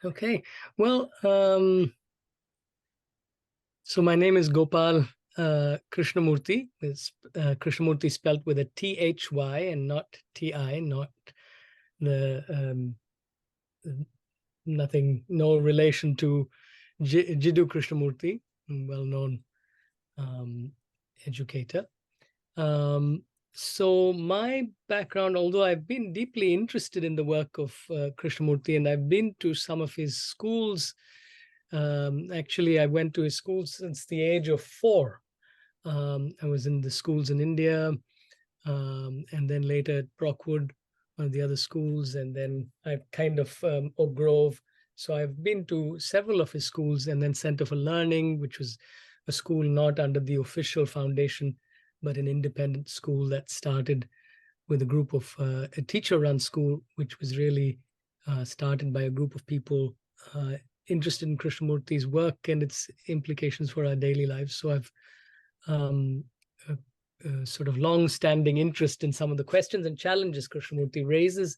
Okay. Well, so my name is Gopal Krishnamurthy. It's Krishnamurthy spelled with a T-H-Y and not T-I, not the nothing, no relation to Jiddu Krishnamurthy, well-known educator. So my background, although I've been deeply interested in the work of Krishnamurthy, and I've been to some of his schools. Actually, I went to his schools since the age of 4. I was in the schools in India, and then later at Brockwood, the other schools, and then I kind of Oak Grove. So I've been to several of his schools, and then Center for Learning, which was a school not under the official foundation, but an independent school that started with a group of a teacher-run school, which was really started by a group of people interested in Krishnamurthy's work and its implications for our daily lives. So I've a sort of long-standing interest in some of the questions and challenges Krishnamurthy raises.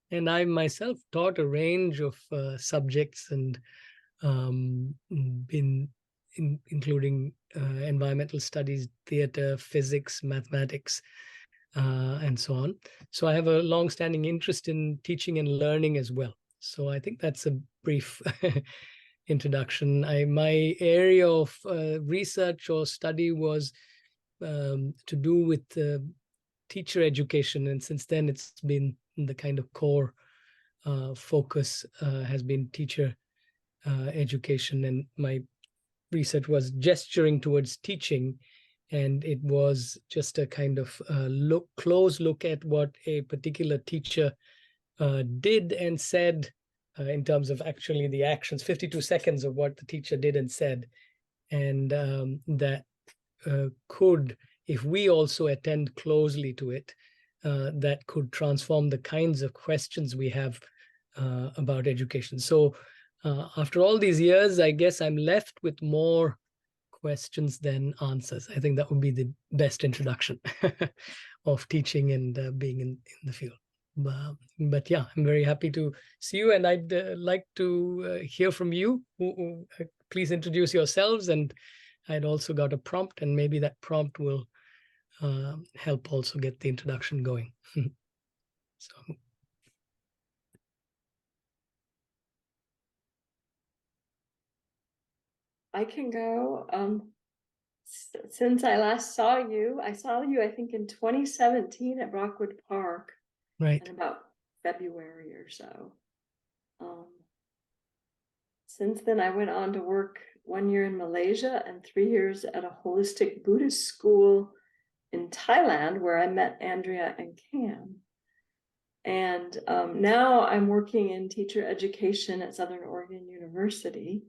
And I myself taught a range of subjects and been including environmental studies, theater, physics, mathematics, and so on. So I have a long-standing interest in teaching and learning as well. So I think that's a brief introduction. My area of research or study was to do with teacher education, and since then it's been the kind of core focus has been teacher education, and my research was gesturing towards teaching, and it was just a kind of close look at what a particular teacher did and said in terms of actually the actions, 52 seconds of what the teacher did and said, and that could, if we also attend closely to it, that could transform the kinds of questions we have about education. So after all these years, I guess I'm left with more questions than answers. I think that would be the best introduction of teaching and being in the field. But yeah, I'm very happy to see you, and I'd like to hear from you. Please introduce yourselves, and I'd also got a prompt, and maybe that prompt will help also get the introduction going. So. I can go. Since I last saw you, I think in 2017 at Brockwood Park, Right. in about February or so. Since then, I went on to work 1 year in Malaysia and 3 years at a holistic Buddhist school in Thailand, where I met Andrea and Cam. And now I'm working in teacher education at Southern Oregon University.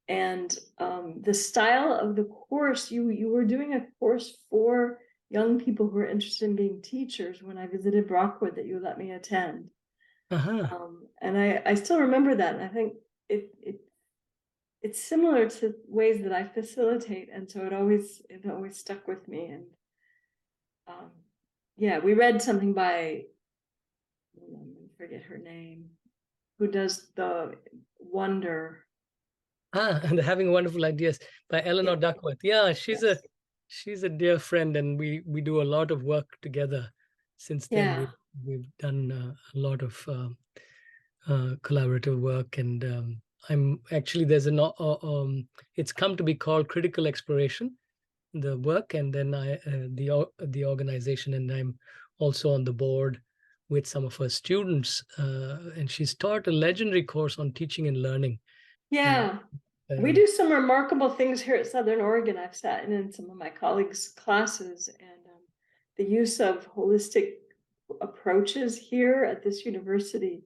And the style of the course, you were doing a course for young people who are interested in being teachers when I visited Brockwood that you let me attend. And I still remember that. And I think it's similar to ways that I facilitate. And so it always stuck with me. And yeah, we read something by, I forget her name, who does the Wonder. And Having Wonderful Ideas by Eleanor Duckworth. Yeah, she's a dear friend, and we do a lot of work together. Since then, Yeah. we've done a lot of collaborative work, and I'm actually it's come to be called Critical Exploration, the work, and then the organization, and I'm also on the board with some of her students, and she's taught a legendary course on teaching and learning. Yeah. We do some remarkable things here at Southern Oregon. I've sat in some of my colleagues' classes, and the use of holistic approaches here at this university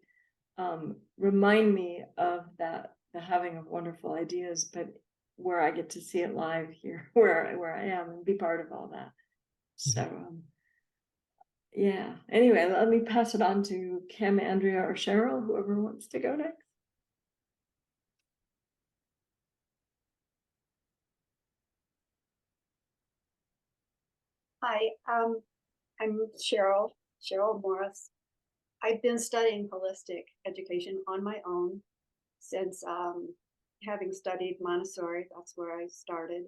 remind me of that, the having of wonderful ideas, but where I get to see it live here, where I am, and be part of all that. So yeah. Anyway, let me pass it on to Kim, Andrea, or Cheryl, whoever wants to go next. Hi, I'm Cheryl Morris. I've been studying holistic education on my own since having studied Montessori, that's where I started.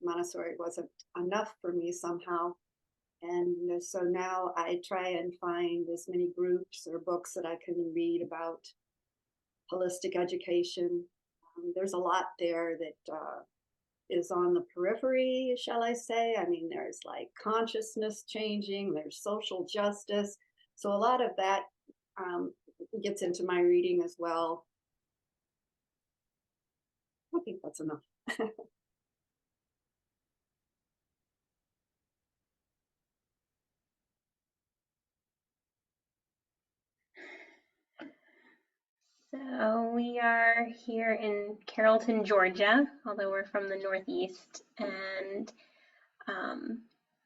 Montessori wasn't enough for me somehow. And so now I try and find as many groups or books that I can read about holistic education. There's a lot there that is on the periphery, shall I say. I mean, there's like consciousness changing, there's social justice. So a lot of that gets into my reading as well. I think that's enough. So we are here in Carrollton, Georgia, although we're from the Northeast. And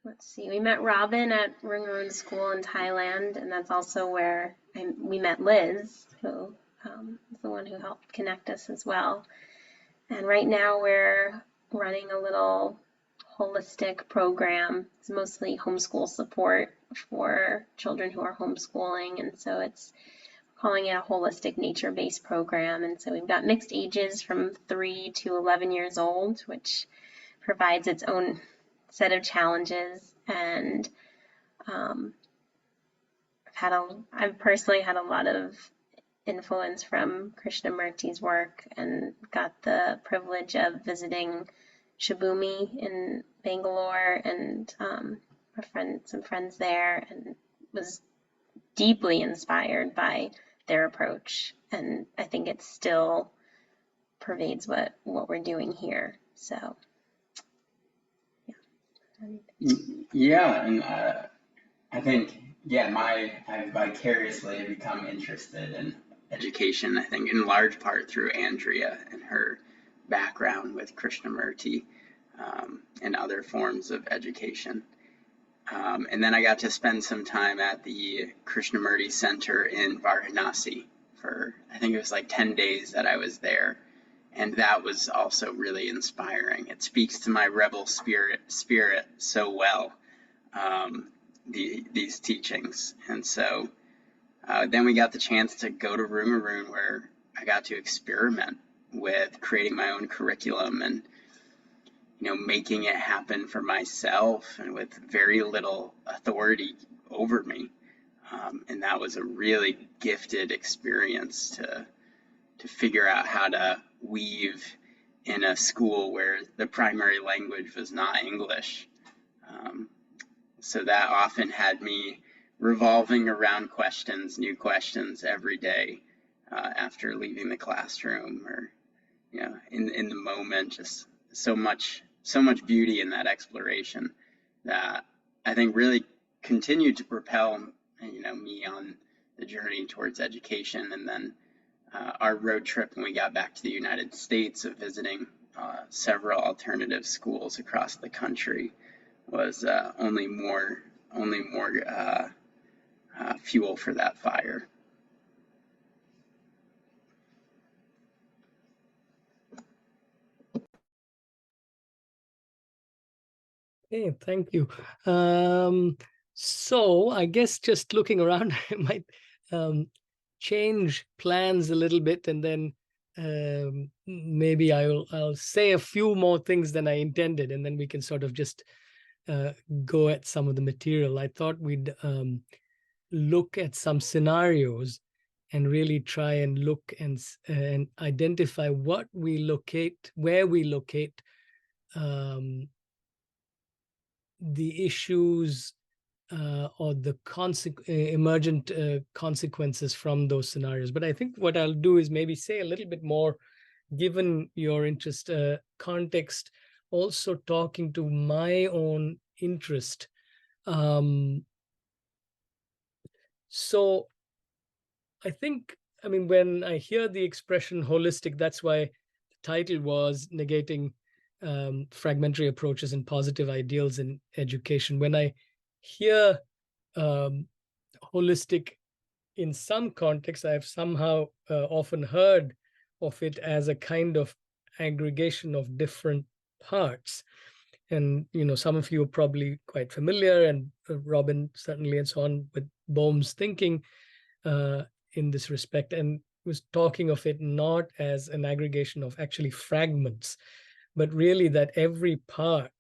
let's see, we met Robin at Ringaroon School in Thailand, and that's also where we met Liz, who is the one who helped connect us as well. And right now we're running a little holistic program. It's mostly homeschool support for children who are homeschooling, and so it's calling it a holistic nature-based program. And so we've got mixed ages from 3 to 11 years old, which provides its own set of challenges. And I've personally had a lot of influence from Krishnamurthy's work, and got the privilege of visiting Shibumi in Bangalore, and some friends there, and was deeply inspired by their approach. And I think it still pervades what we're doing here. So yeah, and I think, I vicariously become interested in education, I think in large part through Andrea and her background with Krishnamurthy and other forms of education. And then I got to spend some time at the Krishnamurthy Center in Varanasi for, I think it was like 10 days that I was there. And that was also really inspiring. It speaks to my rebel spirit so well, these teachings. And so then we got the chance to go to Ringaroon, where I got to experiment with creating my own curriculum and making it happen for myself, and with very little authority over me. And that was a really gifted experience to figure out how to weave in a school where the primary language was not English. So that often had me revolving around new questions every day after leaving the classroom, or in the moment. Just so much beauty in that exploration that I think really continued to propel me on the journey towards education. And then our road trip when we got back to the United States of visiting several alternative schools across the country was only more fuel for that fire. Okay, thank you. So I guess just looking around, I might change plans a little bit, and then maybe I'll say a few more things than I intended, and then we can sort of just go at some of the material. I thought we'd look at some scenarios and really try and look and identify where we locate the issues or the emergent consequences from those scenarios. But I think what I'll do is maybe say a little bit more, given your interest, context, also talking to my own interest. So I think, when I hear the expression holistic, that's why the title was Negating Fragmentary Approaches and Positive Ideals in Education. When I hear holistic in some contexts, I've somehow often heard of it as a kind of aggregation of different parts. And, some of you are probably quite familiar, and Robin certainly, and so on, with Boehm's thinking in this respect. And was talking of it not as an aggregation of actually fragments, but really that every part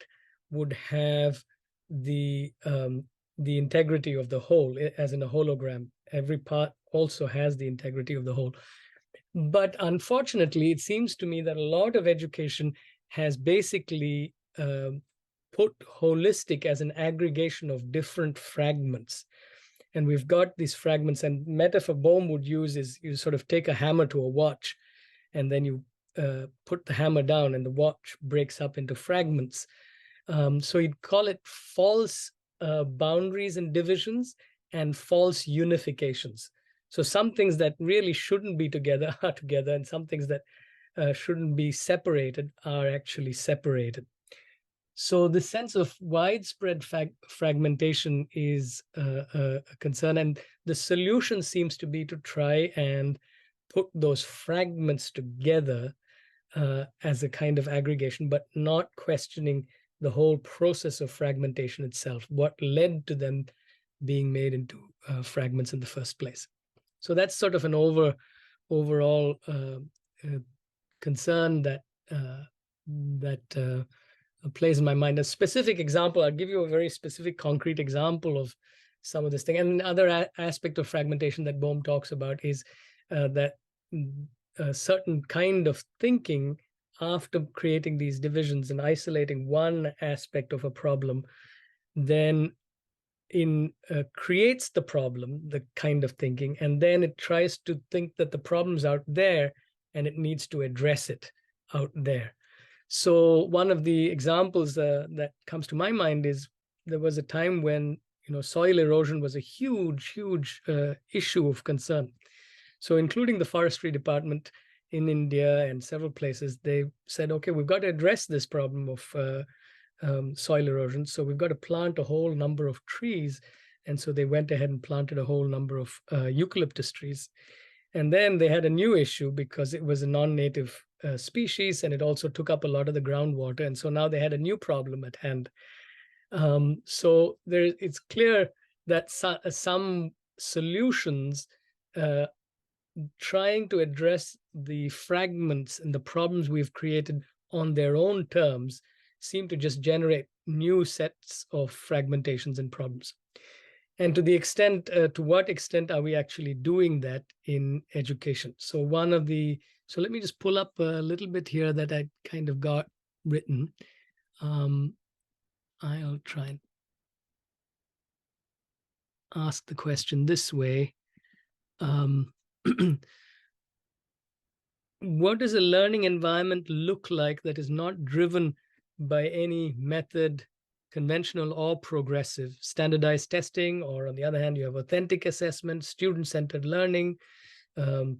would have the integrity of the whole, as in a hologram. Every part also has the integrity of the whole. But unfortunately, it seems to me that a lot of education has basically put holistic as an aggregation of different fragments. And we've got these fragments, and metaphor Bohm would use is you sort of take a hammer to a watch, and then you put the hammer down and the watch breaks up into fragments. So he'd call it false boundaries and divisions and false unifications. So some things that really shouldn't be together are together, and some things that shouldn't be separated are actually separated. So the sense of widespread fragmentation is a concern, and the solution seems to be to try and put those fragments together as a kind of aggregation, but not questioning the whole process of fragmentation itself, what led to them being made into fragments in the first place. So that's sort of an overall concern that plays in my mind. A specific example, I'll give you a very specific, concrete example of some of this thing. And another aspect of fragmentation that Bohm talks about is that a certain kind of thinking, after creating these divisions and isolating one aspect of a problem, then creates the problem, the kind of thinking, and then it tries to think that the problem's out there and it needs to address it out there. So one of the examples that comes to my mind is there was a time when soil erosion was a huge issue of concern. So including the forestry department in India and several places, they said, okay, we've got to address this problem of soil erosion. So we've got to plant a whole number of trees. And so they went ahead and planted a whole number of eucalyptus trees. And then they had a new issue because it was a non-native species, and it also took up a lot of the groundwater. And so now they had a new problem at hand. So it's clear that some solutions trying to address the fragments and the problems we've created on their own terms seem to just generate new sets of fragmentations and problems. And to what extent are we actually doing that in education? So let me just pull up a little bit here that I kind of got written. I'll try and ask the question this way. What does a learning environment look like that is not driven by any method, conventional or progressive? Standardized testing, or on the other hand, you have authentic assessment, student-centered learning,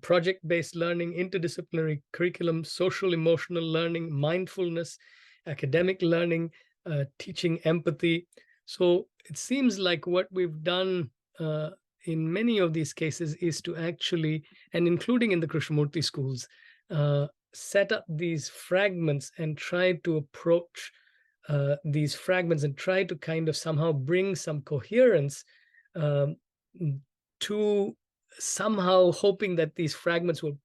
project-based learning, interdisciplinary curriculum, social emotional learning, mindfulness, academic learning, teaching empathy. So it seems like what we've done in many of these cases is to actually, and including in the Krishnamurthy schools, set up these fragments and try to approach these fragments and try to kind of somehow bring some coherence to somehow hoping that these fragments will,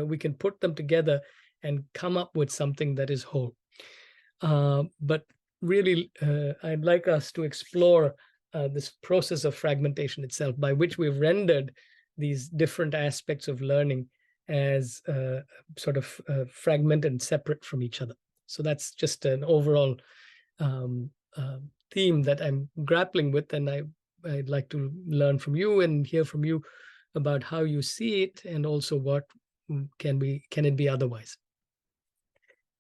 we can put them together and come up with something that is whole. But really, I'd like us to explore this process of fragmentation itself, by which we've rendered these different aspects of learning as sort of fragmented and separate from each other. So that's just an overall theme that I'm grappling with, and I'd like to learn from you and hear from you about how you see it, and also what can it be otherwise.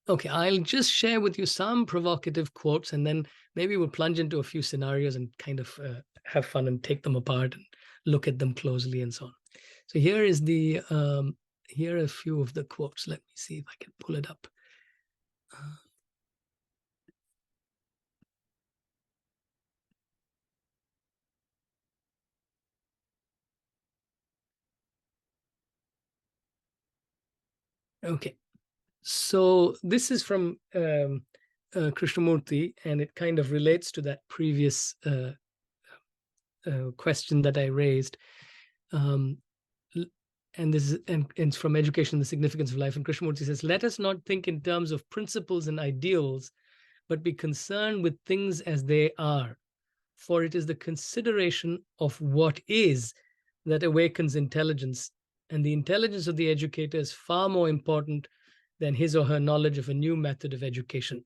Okay, I'll just share with you some provocative quotes, and then maybe we'll plunge into a few scenarios and kind of have fun and take them apart and look at them closely and so on. So here is here are a few of the quotes. Let me see if I can pull it up. Okay, so this is from Krishnamurthy, and it kind of relates to that previous question that I raised. and this is and it's from Education, the Significance of Life. And Krishnamurthy says, let us not think in terms of principles and ideals, but be concerned with things as they are. For it is the consideration of what is that awakens intelligence. And the intelligence of the educator is far more important than his or her knowledge of a new method of education.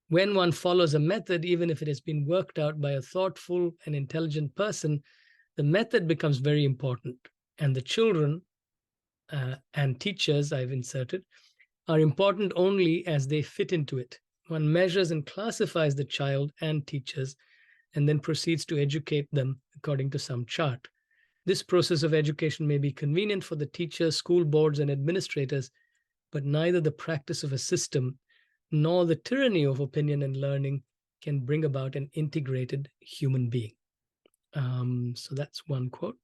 When one follows a method, even if it has been worked out by a thoughtful and intelligent person, the method becomes very important. And the children and teachers I've inserted are important only as they fit into it. One measures and classifies the child and teachers and then proceeds to educate them according to some chart. This process of education may be convenient for the teachers, school boards, and administrators, but neither the practice of a system nor the tyranny of opinion and learning can bring about an integrated human being. So that's one quote.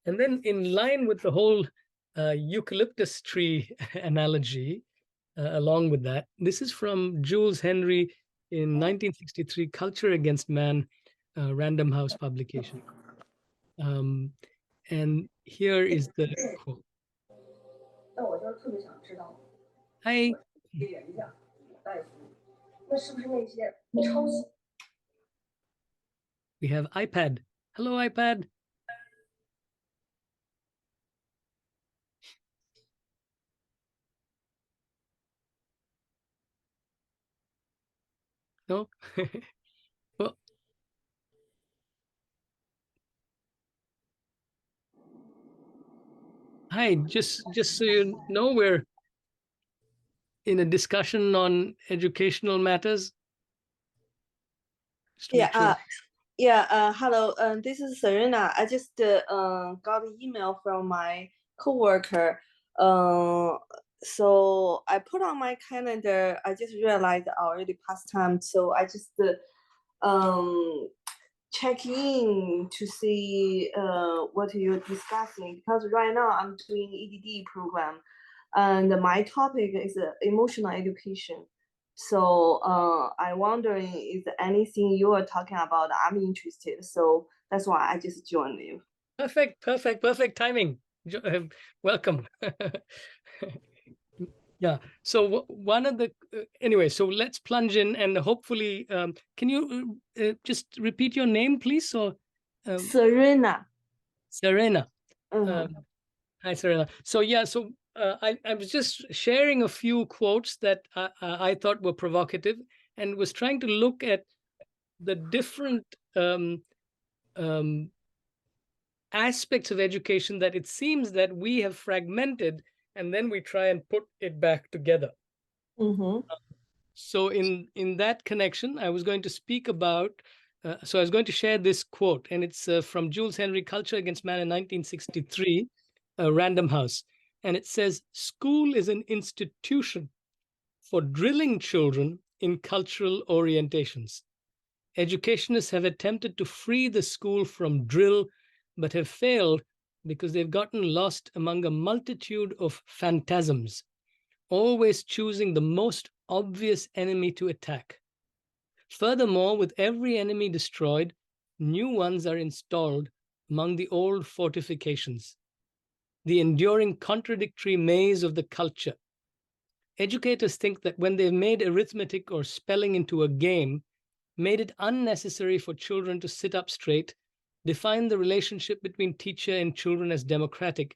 And then in line with the whole eucalyptus tree analogy, along with that, this is from Jules Henry in 1963, Culture Against Man, Random House publication. And here is the quote. Hi. We have iPad. Hello, iPad. No? Well, hi, just so you know, we're in a discussion on educational matters. Hello. This is Serena. I just got an email from my coworker. So I put on my calendar. I just realized already past time, so I just check in to see what you're discussing, because right now I'm doing EDD program, and my topic is emotional education. So I'm wondering, is there anything you are talking about? I'm interested, so that's why I just joined you. Perfect timing. Welcome. Yeah. So one of the anyway, so let's plunge in, and hopefully, can you just repeat your name, please? So Serena. Serena. Hi, Serena. So yeah, so I was just sharing a few quotes that I thought were provocative, and was trying to look at the different aspects of education that it seems that we have fragmented, and then we try and put it back together. So in that connection, I was going to speak about, so I was going to share this quote, and it's from Jules Henry, Culture Against Man in 1963, Random House. And it says, school is an institution for drilling children in cultural orientations. Educationists have attempted to free the school from drill, but have failed because they've gotten lost among a multitude of phantasms, always choosing the most obvious enemy to attack. Furthermore, with every enemy destroyed, new ones are installed among the old fortifications, the enduring contradictory maze of the culture. Educators think that when they've made arithmetic or spelling into a game, made it unnecessary for children to sit up straight, define the relationship between teacher and children as democratic,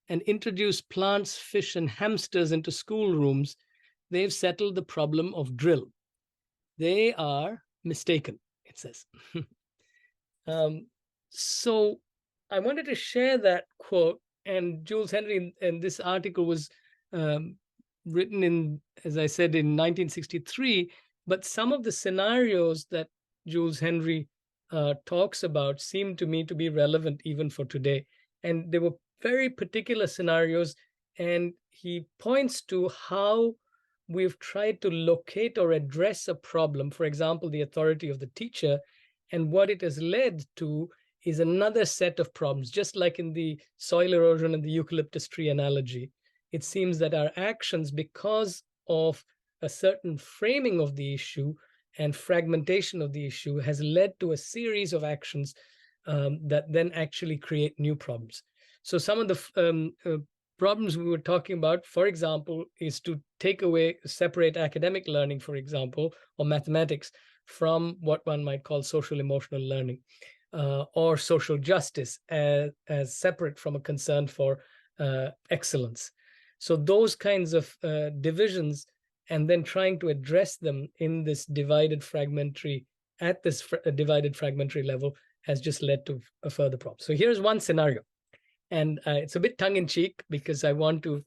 and introduce plants, fish, and hamsters into schoolrooms, they've settled the problem of drill. They are mistaken, it says. So I wanted to share that quote, and Jules Henry, and this article was written in, as I said, in 1963, but some of the scenarios that Jules Henry talks about seem to me to be relevant even for today. And they were very particular scenarios, and he points to how we've tried to locate or address a problem, for example, the authority of the teacher, and what it has led to is another set of problems. Just like in the soil erosion and the eucalyptus tree analogy, it seems that our actions, because of a certain framing of the issue and fragmentation of the issue, has led to a series of actions that then actually create new problems. So some of the problems we were talking about, for example, is to separate academic learning, for example, or mathematics from what one might call social emotional learning, or social justice as separate from a concern for excellence. So those kinds of divisions, and then trying to address them in this divided fragmentary level has just led to a further problem. So here's one scenario. And it's a bit tongue-in-cheek because I want to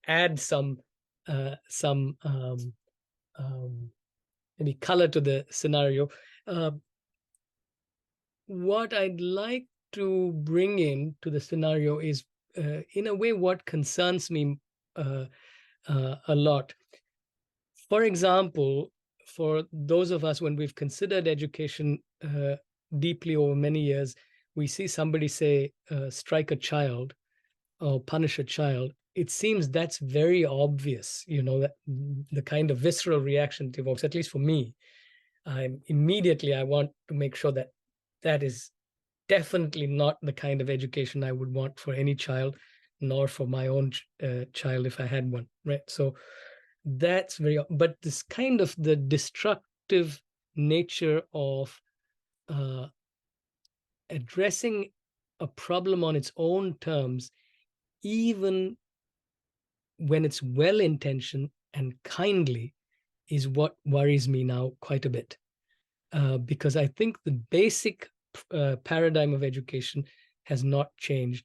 add some maybe color to the scenario. What I'd like to bring into the scenario is, in a way, what concerns me a lot. For example, for those of us, when we've considered education deeply over many years, we see somebody say, strike a child or punish a child. It seems that's very obvious, that the kind of visceral reaction it evokes, at least for me. I want to make sure that that is definitely not the kind of education I would want for any child, nor for my own child if I had one, right? So that's but this kind of the destructive nature of addressing a problem on its own terms, even when it's well-intentioned and kindly, is what worries me now quite a bit. Because I think the basic paradigm of education has not changed.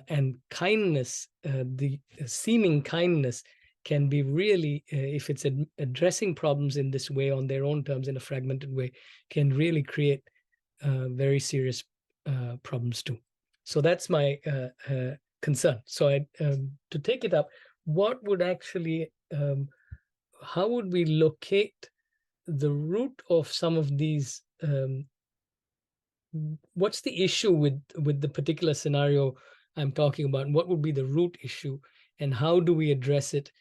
And kindness, the seeming kindness, can be really, if it's addressing problems in this way on their own terms in a fragmented way, can really create very serious problems too. So that's my concern. So to take it up, what would actually, how would we locate the root of some of these? What's the issue with the particular scenario I'm talking about? And what would be the root issue, and how do we address it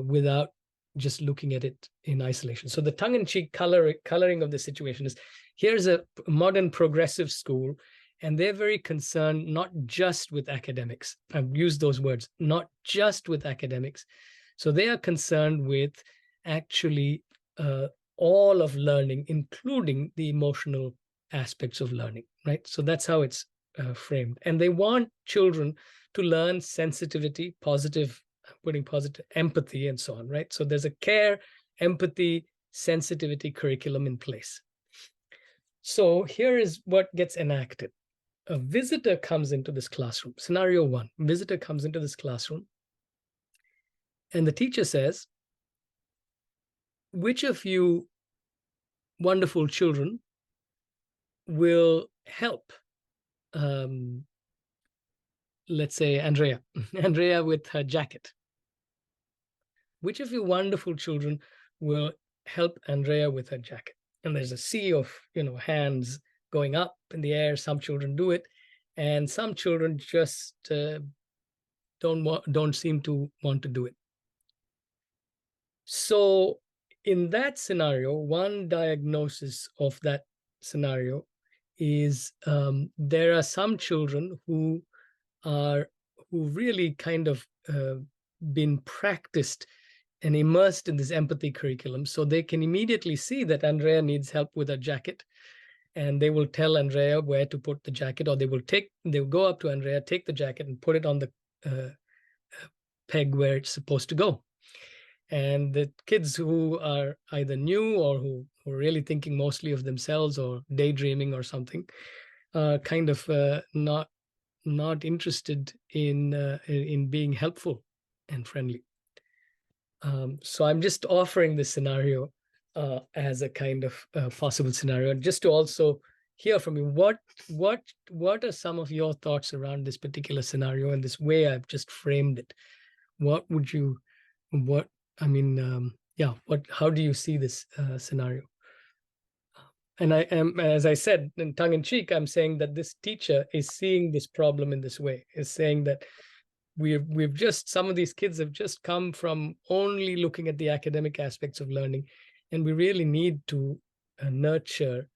without just looking at it in isolation? So the tongue-in-cheek coloring of the situation is, here's a modern progressive school, and they're very concerned not just with academics. I've used those words, not just with academics. So they are concerned with actually all of learning, including the emotional aspects of learning, right? So that's how it's framed. And they want children to learn sensitivity, putting positive empathy and so on, right? So there's a care, empathy, sensitivity curriculum in place. So here is what gets enacted. A visitor comes into this classroom. Scenario one, visitor comes into this classroom, and the teacher says, which of you wonderful children will help, let's say, Andrea with her jacket? Which of you wonderful children will help Andrea with her jacket? And there's a sea of, hands going up in the air. Some children do it, and some children just don't seem to want to do it. So in that scenario, one diagnosis of that scenario is there are some children who really kind of been practiced and immersed in this empathy curriculum. So they can immediately see that Andrea needs help with her jacket, and they will tell Andrea where to put the jacket, or they'll go up to Andrea, take the jacket and put it on the peg where it's supposed to go. And the kids who are either new or who are really thinking mostly of themselves or daydreaming or something, are kind of not interested in being helpful and friendly. So I'm just offering this scenario as a kind of possible scenario, and just to also hear from you, what are some of your thoughts around this particular scenario and this way I've just framed it? How do you see this scenario? And I am, as I said, in tongue-in-cheek, I'm saying that this teacher is seeing this problem in this way, is saying that some of these kids have just come from only looking at the academic aspects of learning, and we really need to nurture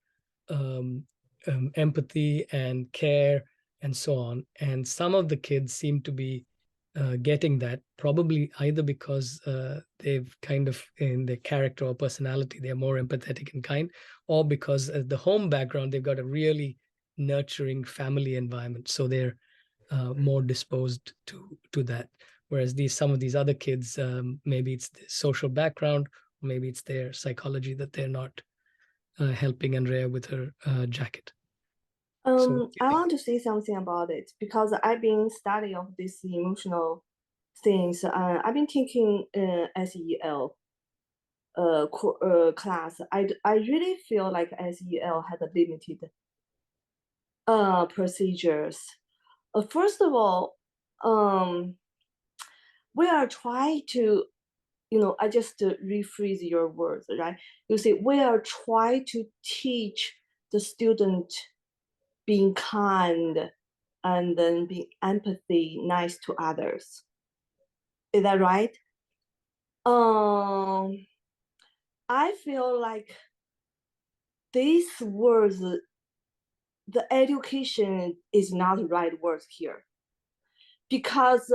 empathy and care and so on. And some of the kids seem to be getting that, probably either because they've kind of, in their character or personality, they're more empathetic and kind, or because the home background, they've got a really nurturing family environment. So they're more disposed to that. Whereas some of these other kids, maybe it's the social background, maybe it's their psychology that they're not helping Andrea with her jacket. So I want to say something about it because I've been studying of these emotional things. I've been taking SEL class. I really feel like SEL had a limited procedures. First of all, we are trying to, I just rephrase your words, right? You say we are trying to teach the student being kind and then being empathy, nice to others. Is that right? I feel like these words, the education is not the right word here, because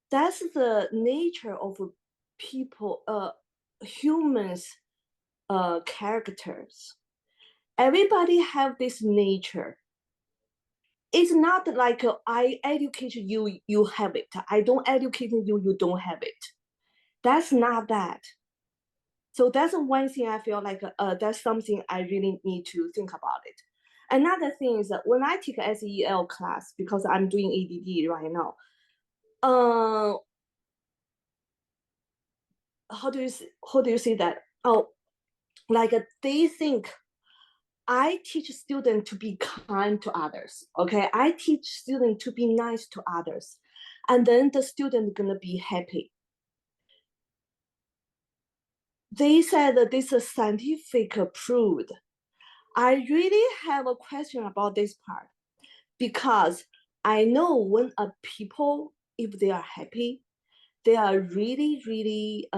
that's the nature of people, humans, characters. Everybody have this nature. It's not like I educate you, you have it. I don't educate you, you don't have it. That's not that. So that's one thing I feel like that's something I really need to think about it. Another thing is that when I take a SEL class, because I'm doing ADD right now, how do you say that? Oh, like they think I teach students to be kind to others. Okay, I teach students to be nice to others, and then the student gonna be happy. They said that this is scientific proved. I really have a question about this part because I know when a people, if they are happy, they are really, really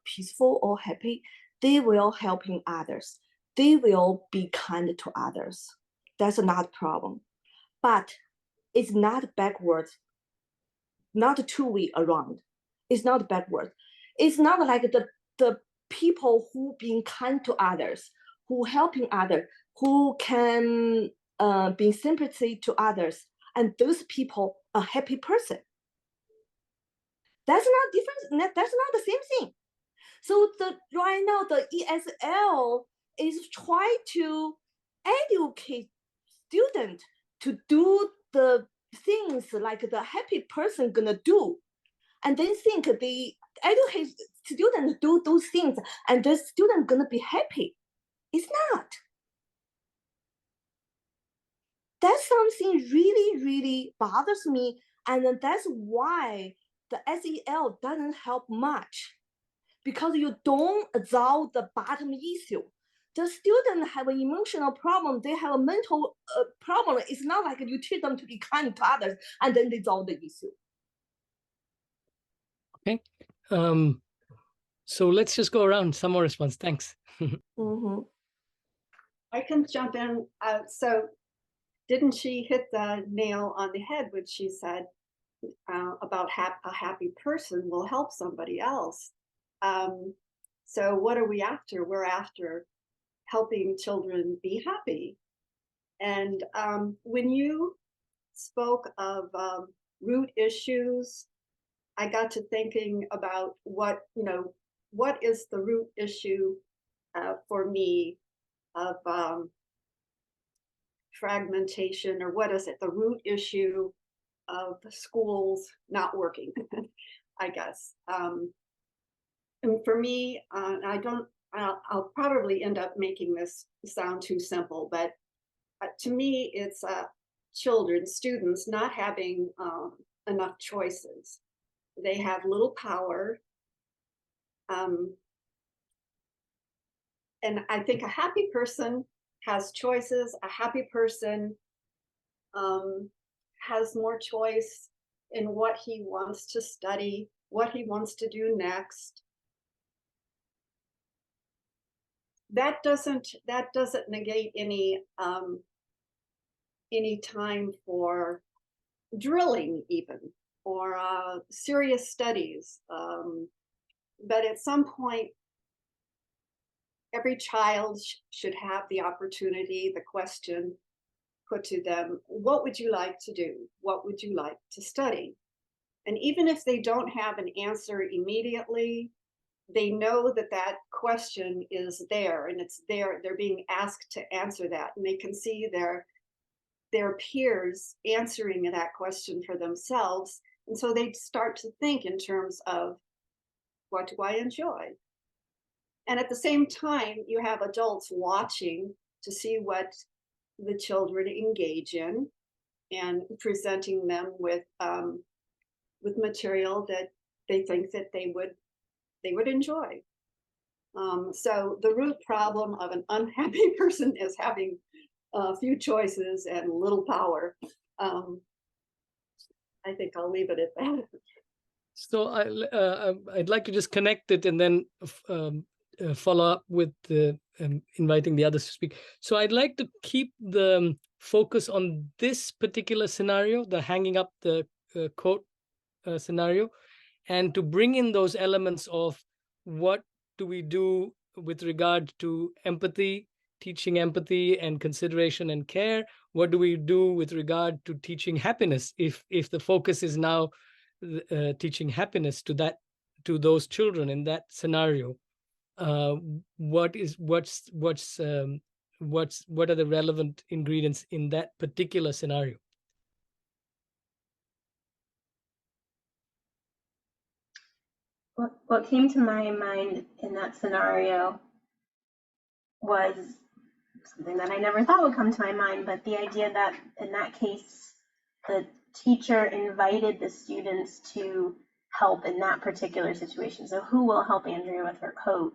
peaceful or happy, they will helping others. They will be kind to others. That's not a problem. But it's not backwards, not two-way around. It's not backwards. It's not like the people who being kind to others, who helping others, who can be sympathy to others, and those people a happy person. That's not different. That's not the same thing. So right now the ESL is trying to educate students to do the things like the happy person gonna do, and they think the educate students do those things and the student gonna be happy. It's not. That's something really, really bothers me, and that's why the SEL doesn't help much, because you don't resolve the bottom issue. The students have an emotional problem, they have a mental problem. It's not like you teach them to be kind to others and then resolve the issue. okay, so let's just go around some more response. Thanks. Mm-hmm. I can jump in. So didn't she hit the nail on the head when she said about a happy person will help somebody else? So what are we after? We're after helping children be happy. And when you spoke of root issues, I got to thinking about what is the root issue for me of fragmentation, or what is it, the root issue of schools not working, I guess. And for me, I'll probably end up making this sound too simple, but to me, it's children, students not having enough choices. They have little power. And I think a happy person has choices. A happy person has more choice in what he wants to study, what he wants to do next. That doesn't negate any any time for drilling even, or serious studies. But at some point, every child should have the opportunity, the question put to them, what would you like to do? What would you like to study? And even if they don't have an answer immediately, they know that that question is there, and it's there. They're being asked to answer that, and they can see their peers answering that question for themselves. And so they start to think in terms of, what do I enjoy? And at the same time, you have adults watching to see what the children engage in, and presenting them with material that they think that they would enjoy. So the root problem of an unhappy person is having a few choices and little power. I think I'll leave it at that. So I'd like to just connect it and then follow up with inviting the others to speak. So I'd like to keep the focus on this particular scenario, the hanging up the coat scenario, and to bring in those elements of what do we do with regard to empathy, teaching empathy and consideration and care. What do we do with regard to teaching happiness, if the focus is now teaching happiness to those children in that scenario? What are the relevant ingredients in that particular scenario? What came to my mind in that scenario was something that I never thought would come to my mind, but the idea that in that case, the teacher invited the students to help in that particular situation. So who will help Andrea with her coat?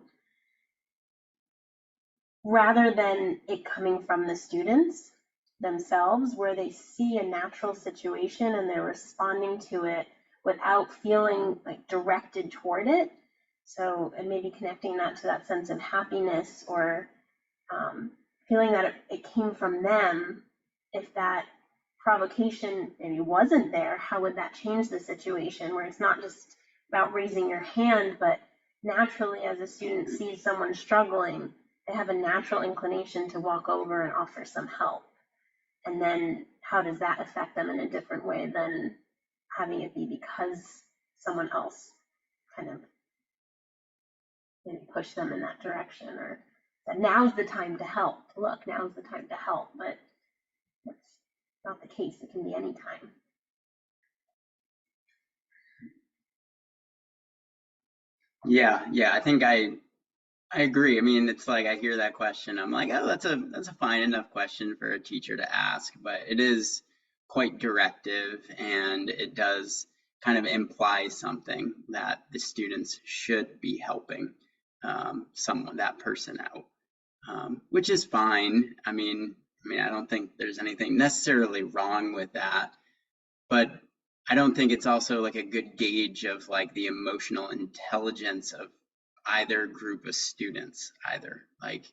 Rather than it coming from the students themselves, where they see a natural situation and they're responding to it without feeling like directed toward it. So, and maybe connecting that to that sense of happiness, or feeling that it came from them. If that provocation maybe wasn't there, how would that change the situation, where it's not just about raising your hand, but naturally as a student sees someone struggling, they have a natural inclination to walk over and offer some help. And then how does that affect them in a different way than having it be because someone else kind of maybe push them in that direction, or that now's the time to help. Look, now's the time to help, but that's not the case. It can be any time. Yeah, I think I agree. I mean, it's like I hear that question, I'm like, oh, that's a fine enough question for a teacher to ask, but it is quite directive, and it does kind of imply something that the students should be helping that person out, which is fine. I mean, I don't think there's anything necessarily wrong with that, but I don't think it's also like a good gauge of like the emotional intelligence of either group of students either, like,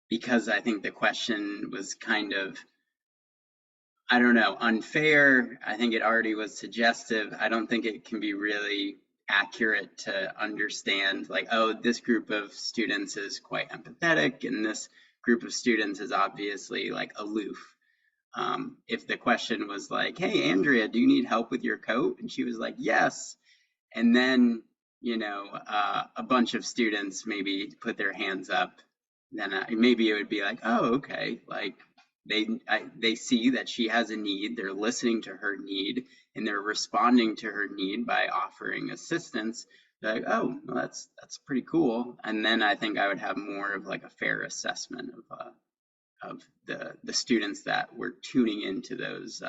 because I think the question was kind of, I don't know, unfair. I think it already was suggestive. I don't think it can be really accurate to understand like, oh, this group of students is quite empathetic and this group of students is obviously like aloof. If the question was like, hey, Andrea, do you need help with your coat? And she was like, yes. And then, a bunch of students maybe put their hands up, then maybe it would be like, oh, okay. Like they see that she has a need, they're listening to her need, and they're responding to her need by offering assistance. They're like, oh, well, that's pretty cool. And then I think I would have more of like a fair assessment of the students that were tuning into those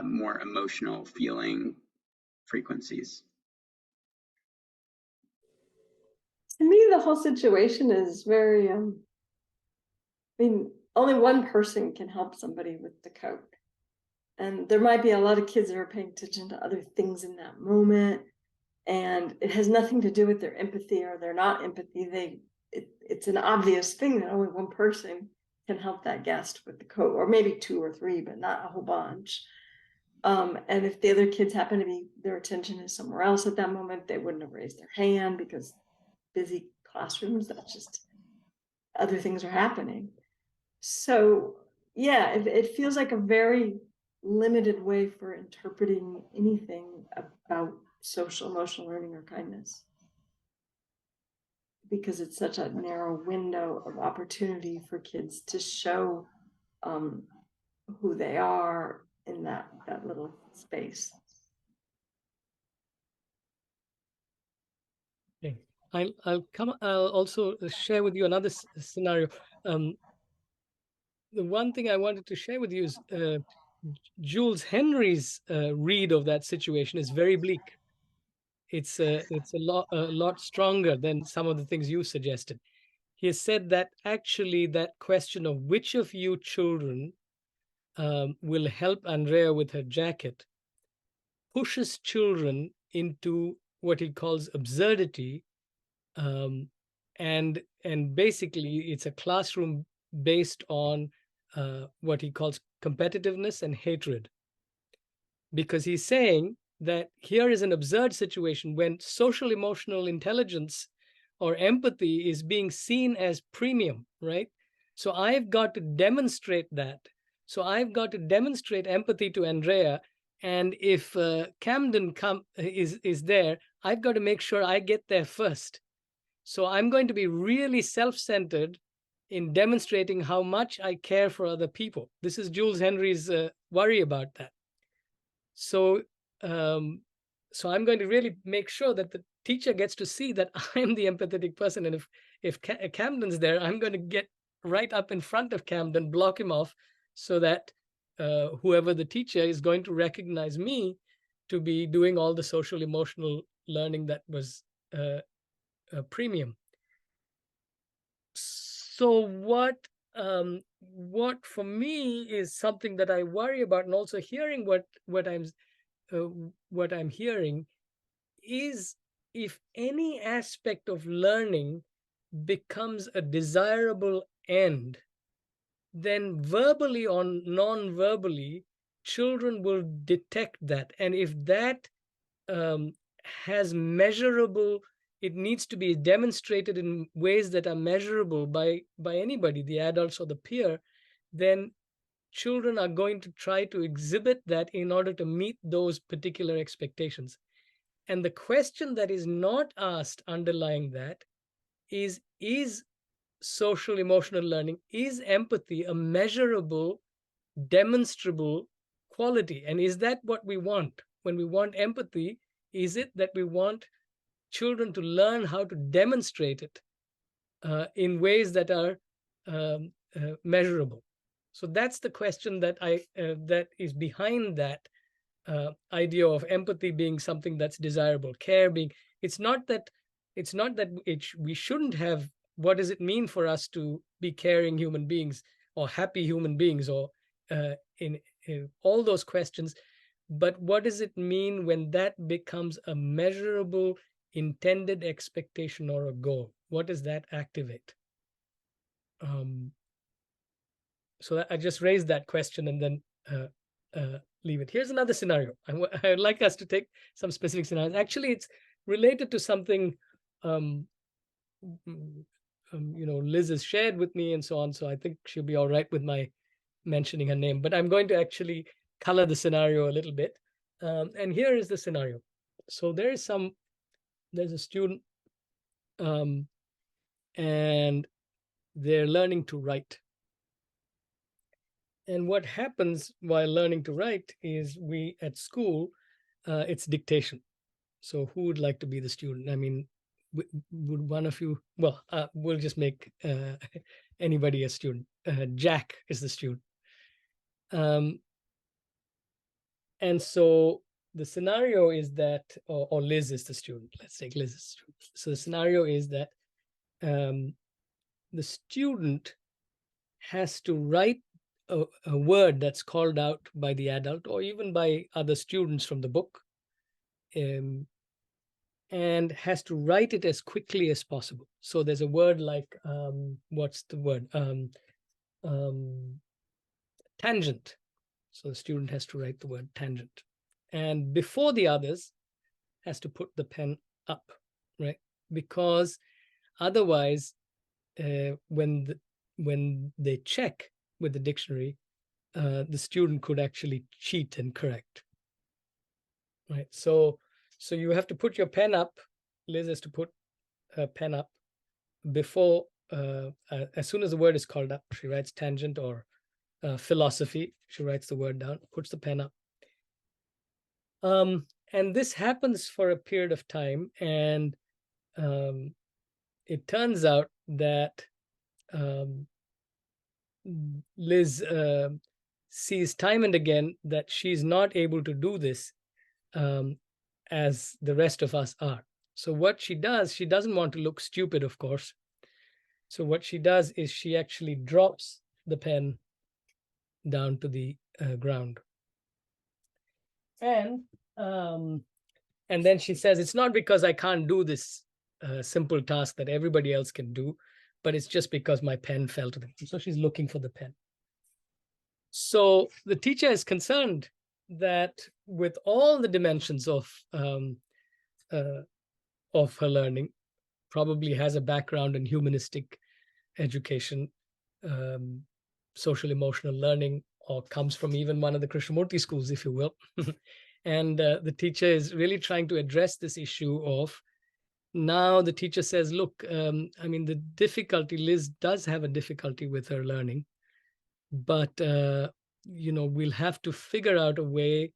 more emotional feeling frequencies. To me, the whole situation is very, only one person can help somebody with the coat. And there might be a lot of kids that are paying attention to other things in that moment. And it has nothing to do with their empathy or their not empathy. It's an obvious thing that only one person can help that guest with the code, or maybe 2 or 3, but not a whole bunch. And if the other kids happen to be, their attention is somewhere else at that moment, they wouldn't have raised their hand because busy classrooms, that's just, other things are happening. So yeah, it feels like a very limited way for interpreting anything about social emotional learning or kindness, because it's such a narrow window of opportunity for kids to show who they are in that little space. Okay. I'll also share with you another scenario. The one thing I wanted to share with you is Jules Henry's read of that situation is very bleak. It's a lot stronger than some of the things you suggested. He has said that actually that question of which of you children will help Andrea with her jacket pushes children into what he calls absurdity, and basically it's a classroom based on what he calls competitiveness and hatred, because he's saying that here is an absurd situation when social emotional intelligence or empathy is being seen as premium, right? So I've got to demonstrate that. So I've got to demonstrate empathy to Andrea, and if Camden is there, I've got to make sure I get there first. So I'm going to be really self-centered in demonstrating how much I care for other people. This is Jules Henry's worry about that. So, so I'm going to really make sure that the teacher gets to see that I'm the empathetic person. And if Camden's there, I'm going to get right up in front of Camden, block him off, so that whoever the teacher is going to recognize me to be doing all the social emotional learning that was premium. So what for me is something that I worry about, and also hearing what I'm hearing is, if any aspect of learning becomes a desirable end, then verbally or non-verbally, children will detect that. And if that has measurable, it needs to be demonstrated in ways that are measurable by anybody, the adults or the peer, then children are going to try to exhibit that in order to meet those particular expectations. And the question that is not asked underlying that is social emotional learning, is empathy a measurable, demonstrable quality? And is that what we want? When we want empathy, is it that we want children to learn how to demonstrate it in ways that are measurable? So that's the question that that is behind that idea of empathy being something that's desirable, care being. It's not that we shouldn't have. What does it mean for us to be caring human beings or happy human beings, or in all those questions? But what does it mean when that becomes a measurable, intended expectation or a goal? What does that activate? So I just raised that question and then leave it. Here's another scenario. I'd like us to take some specific scenarios. Actually, it's related to something Liz has shared with me and so on. So I think she'll be all right with my mentioning her name. But I'm going to actually color the scenario a little bit. And here is the scenario. So there's a student, and they're learning to write. And what happens while learning to write is we at school, it's dictation. So who would like to be the student? I mean, would one of you? Well, we'll just make anybody a student. Jack is the student. And so the scenario is that, or Liz is the student. Let's take Liz as the student. So the scenario is that the student has to write a word that's called out by the adult or even by other students from the book, and has to write it as quickly as possible. So there's a word like, what's the word? tangent. So the student has to write the word tangent. And before the others, has to put the pen up, right? Because otherwise, when they check with the dictionary, the student could actually cheat and correct, right? So you have to put your pen up. Liz has to put her pen up before, as soon as the word is called up, she writes tangent or philosophy. She writes the word down, puts the pen up. And this happens for a period of time, and it turns out that Liz sees time and again that she's not able to do this as the rest of us are. So what she does, she doesn't want to look stupid, of course. So what she does is she actually drops the pen down to the ground. And then she says, it's not because I can't do this simple task that everybody else can do, but it's just because my pen fell to the ground. So she's looking for the pen. So the teacher is concerned that with all the dimensions of her learning, probably has a background in humanistic education, social emotional learning, or comes from even one of the Krishnamurthy schools, if you will. And the teacher is really trying to address this issue of, now the teacher says, look, I mean, the difficulty, Liz does have a difficulty with her learning, but, we'll have to figure out a way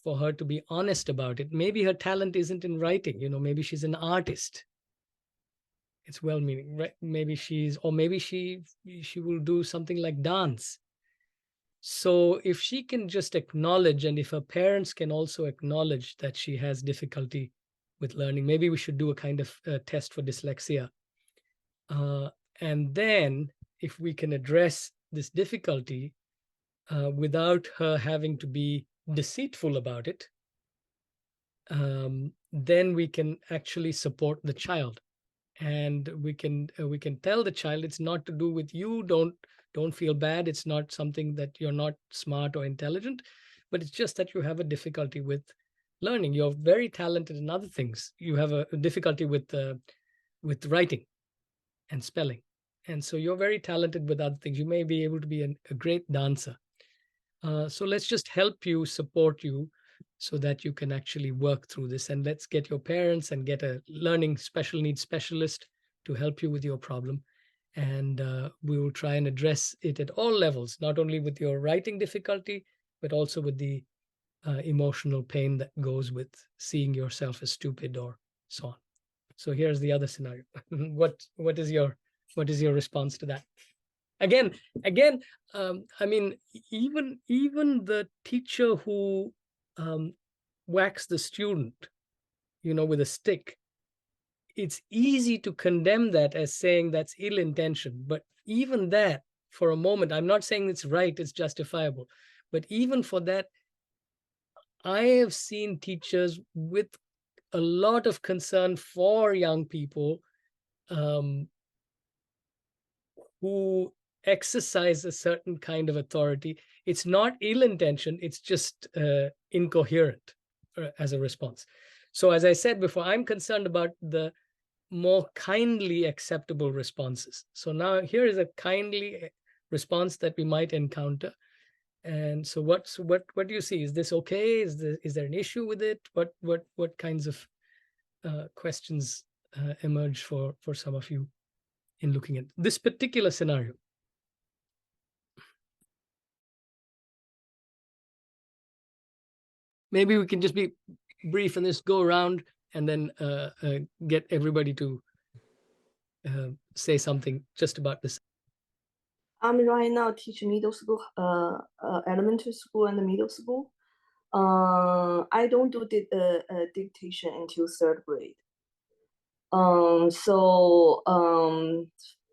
for her to be honest about it. Maybe her talent isn't in writing, maybe she's an artist. It's well-meaning, right? Maybe she will do something like dance. So if she can just acknowledge, and if her parents can also acknowledge that she has difficulty with learning, maybe we should do a kind of test for dyslexia. And then if we can address this difficulty without her having to be deceitful about it, then we can actually support the child. And we can tell the child, it's not to do with you, don't feel bad, it's not something that you're not smart or intelligent, but it's just that you have a difficulty with learning. You're very talented in other things. You have a difficulty with writing and spelling, and so you're very talented with other things. You may be able to be a great dancer. So let's just help you, support you, so that you can actually work through this. And let's get your parents and get a learning special needs specialist to help you with your problem. And we will try and address it at all levels, not only with your writing difficulty, but also with the emotional pain that goes with seeing yourself as stupid or so on. So here's the other scenario. What is your response to that? Again, I mean, even the teacher who whacks the student, with a stick, it's easy to condemn that as saying that's ill intention. But even that, for a moment, I'm not saying it's right, it's justifiable, but even for that, I have seen teachers with a lot of concern for young people who exercise a certain kind of authority. It's not ill-intentioned, it's just incoherent as a response. So as I said before, I'm concerned about the more kindly acceptable responses. So now here is a kindly response that we might encounter. And so what do you see? Is this okay? Is there an issue with it? What kinds of questions emerge for some of you in looking at this particular scenario? Maybe we can just be brief and this go around, and then get everybody to say something just about this. I'm right now teaching middle school, elementary school and middle school. I don't do dictation until third grade. So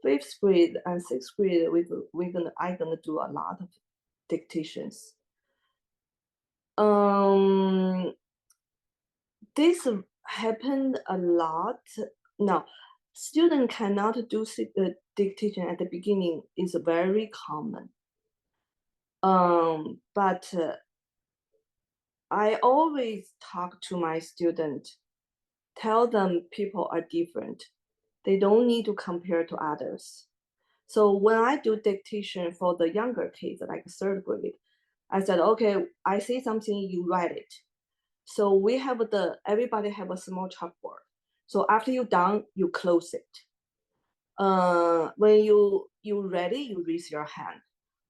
fifth grade and sixth grade, I'm gonna do a lot of dictations. This happened a lot. Now, Student cannot do dictation at the beginning is very common. But I always talk to my student, tell them people are different. They don't need to compare to others. So when I do dictation for the younger kids, like 3rd grade, I said, okay, I say something, you write it. So we have everybody have a small chalkboard. So after you're done, you close it. When you ready, you raise your hand.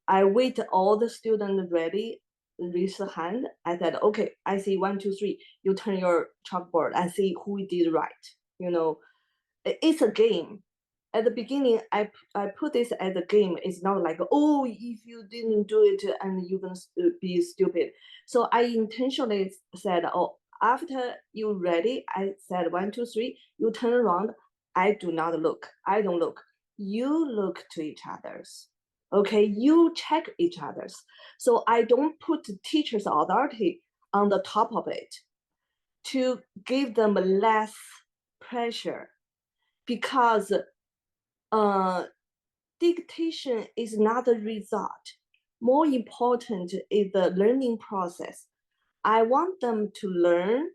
I wait all the students ready, raise the hand. I said, okay, I see 1, 2, 3. You turn your chalkboard and see who did right. You know, it's a game. At the beginning, I put this as a game. It's not like, oh, if you didn't do it and you're gonna be stupid. So I intentionally said, oh, after you ready, I said 1, 2, 3. You turn around. I do not look. I don't look. You look to each other's. Okay, you check each other's. So I don't put the teacher's authority on the top of it to give them less pressure, because dictation is not the result. More important is the learning process. I want them to learn.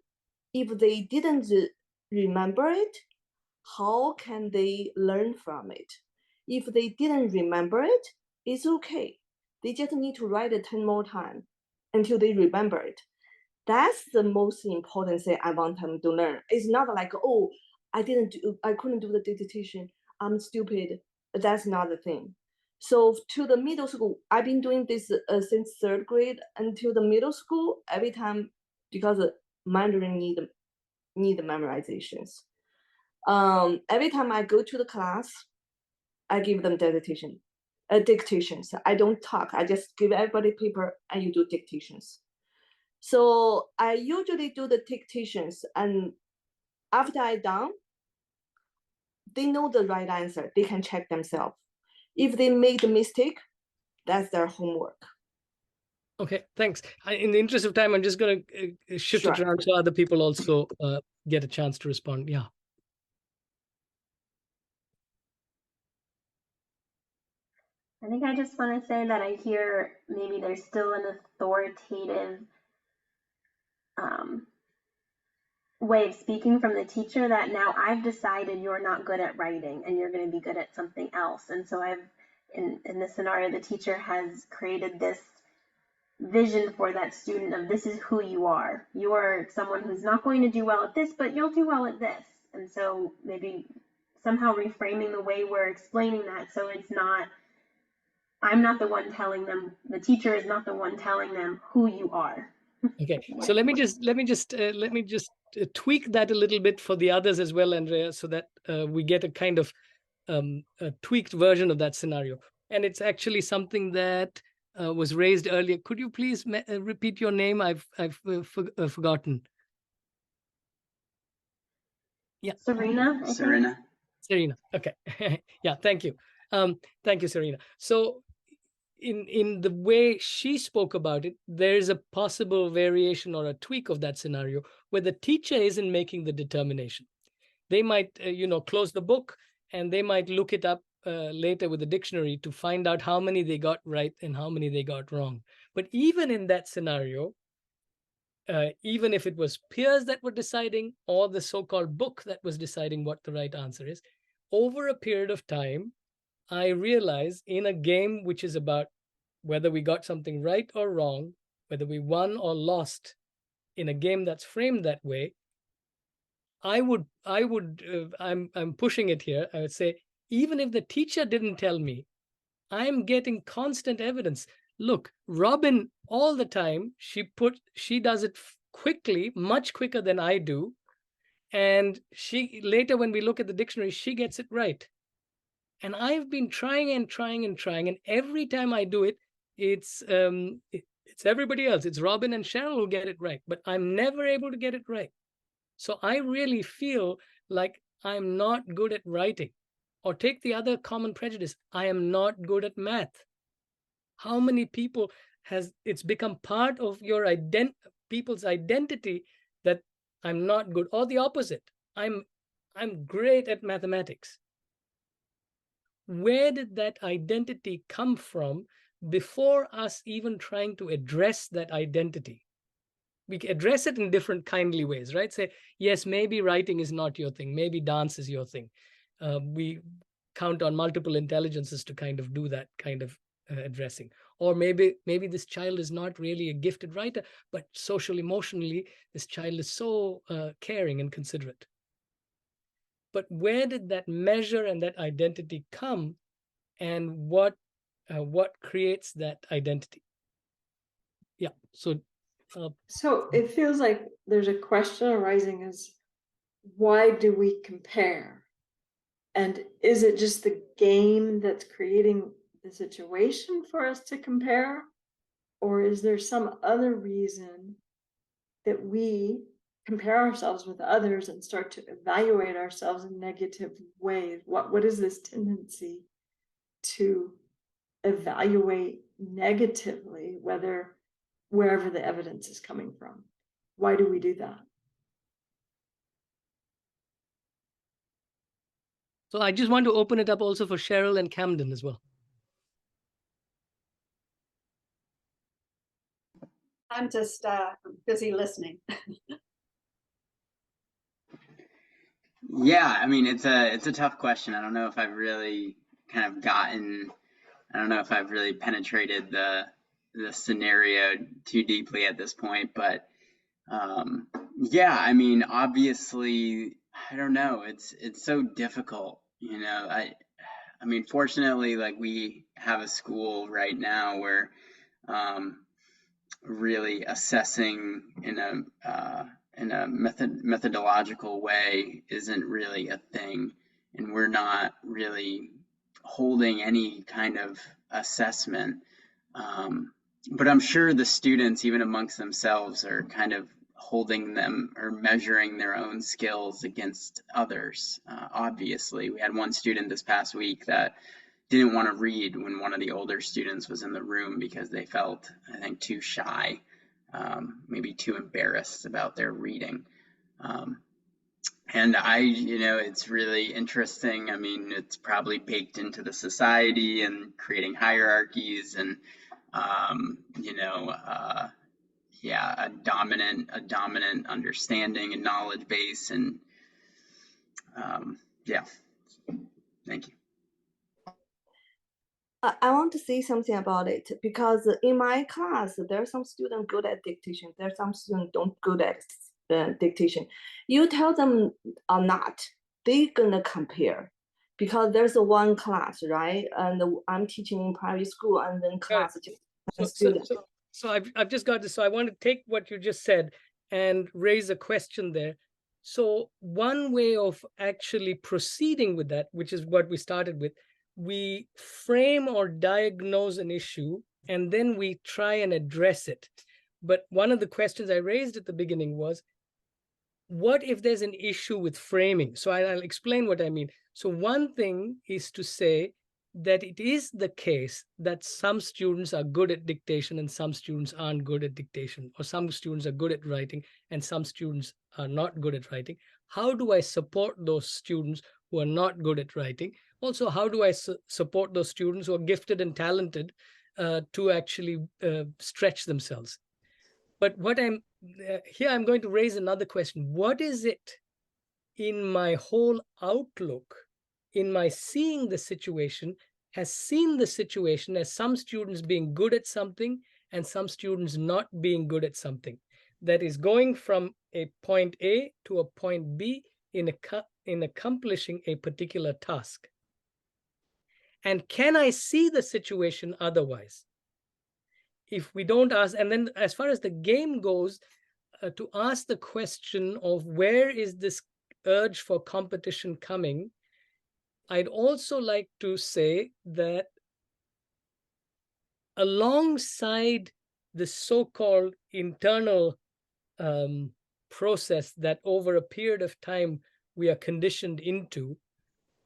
If they didn't remember it, how can they learn from it? If they didn't remember it, it's okay. They just need to write it 10 more times until they remember it. That's the most important thing I want them to learn. It's not like, oh, I couldn't do the dictation, I'm stupid. That's not the thing. So to the middle school, I've been doing this since 3rd grade until the middle school, every time, because Mandarin need memorizations. Every time I go to the class, I give them dictations. I don't talk. I just give everybody paper and you do dictations. So I usually do the dictations, and after I done, they know the right answer. They can check themselves. If they made a mistake, that's their homework. Okay, thanks. In the interest of time, I'm just going to shift Sure. it around so other people also get a chance to respond. Yeah. I think I just want to say that I hear maybe there's still an authoritative way of speaking from the teacher that now I've decided you're not good at writing and you're going to be good at something else. And so in this scenario, the teacher has created this vision for that student of this is who you are. You are someone who's not going to do well at this, but you'll do well at this. And so maybe somehow reframing the way we're explaining that, so it's not, I'm not the one telling them, the teacher is not the one telling them who you are. Okay, so let me just tweak that a little bit for the others as well, Andrea, so that we get a kind of a tweaked version of that scenario. And it's actually something that was raised earlier. Could you please repeat your name? I've forgotten. Yeah, Serena. Serena. Okay. Yeah, thank you. Thank you, Serena. So in the way she spoke about it, there's a possible variation or a tweak of that scenario where the teacher isn't making the determination. They might, close the book and they might look it up later with the dictionary to find out how many they got right and how many they got wrong. But even in that scenario, even if it was peers that were deciding or the so-called book that was deciding what the right answer is, over a period of time, I realize in a game which is about whether we got something right or wrong, whether we won or lost in a game that's framed that way, I'm pushing it here. I would say, even if the teacher didn't tell me, I'm getting constant evidence. Look, Robin, all the time, she does it quickly, much quicker than I do. And she later, when we look at the dictionary, she gets it right. And I've been trying and trying and trying, and every time I do it, it's everybody else. It's Robin and Cheryl who get it right, but I'm never able to get it right. So I really feel like I'm not good at writing. Or take the other common prejudice, I am not good at math. How many people it's become part of your people's identity that I'm not good, or the opposite. I'm I'm great at mathematics. Where did that identity come from before us even trying to address that identity? We can address it in different kindly ways, right? Say, yes, maybe writing is not your thing. Maybe dance is your thing. We count on multiple intelligences to kind of do that kind of addressing. Or maybe this child is not really a gifted writer, but social emotionally, this child is so caring and considerate. But where did that measure and that identity come, and what creates that identity? Yeah. So it feels like there's a question arising is, why do we compare? And is it just the game that's creating the situation for us to compare? Or is there some other reason that we compare ourselves with others and start to evaluate ourselves in negative ways? What is this tendency to evaluate negatively, wherever the evidence is coming from? Why do we do that? So I just want to open it up also for Cheryl and Camden as well. I'm just busy listening. Yeah, I mean, it's a tough question. I don't know if I've really penetrated the scenario too deeply at this point, but yeah, I mean, obviously, I don't know. It's so difficult, you know. I mean, fortunately, like we have a school right now where really assessing in a methodological way isn't really a thing, and we're not really holding any kind of assessment. But I'm sure the students, even amongst themselves, are kind of holding them or measuring their own skills against others. Obviously, we had one student this past week that didn't want to read when one of the older students was in the room because they felt, I think, too shy, maybe too embarrassed about their reading. And it's really interesting. I mean, it's probably baked into the society and creating hierarchies and, a dominant understanding and knowledge base. And yeah, thank you. I want to say something about it because in my class, there are some students good at dictation. There are some students don't good at dictation. You tell them or not, they're gonna compare because there's a one class, right? And I'm teaching in private school, and then class just students. So I've just got this. So I want to take what you just said and raise a question there. So one way of actually proceeding with that, which is what we started with, we frame or diagnose an issue and then we try and address it. But one of the questions I raised at the beginning was, what if there's an issue with framing? So I'll explain what I mean. So one thing is to say that it is the case that some students are good at dictation and some students aren't good at dictation, or some students are good at writing and some students are not good at writing. How do I support those students who are not good at writing? Also, how do I support those students who are gifted and talented to actually stretch themselves? But I'm going to raise another question. What is it in my whole outlook, in my seeing the situation, has seen the situation as some students being good at something and some students not being good at something, that is going from a point A to a point B in accomplishing a particular task? And can I see the situation otherwise? If we don't ask, and then as far as the game goes, to ask the question of where is this urge for competition coming, I'd also like to say that alongside the so-called internal process that over a period of time we are conditioned into,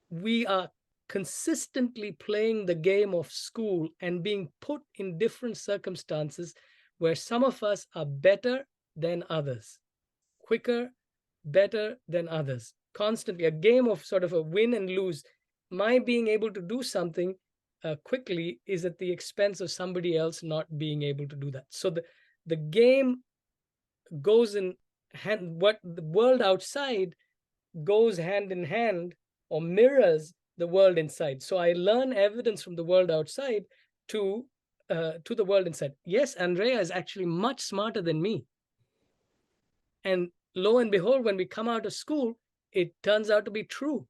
we are consistently playing the game of school and being put in different circumstances where some of us are better than others, quicker, better than others. constantly, a game of sort of a win and lose. My being able to do something quickly is at the expense of somebody else not being able to do that. So the game goes in hand, what the world outside goes hand in hand or mirrors the world inside. So I learn evidence from the world outside to the world inside. Yes, Andrea is actually much smarter than me. And lo and behold, when we come out of school, it turns out to be true.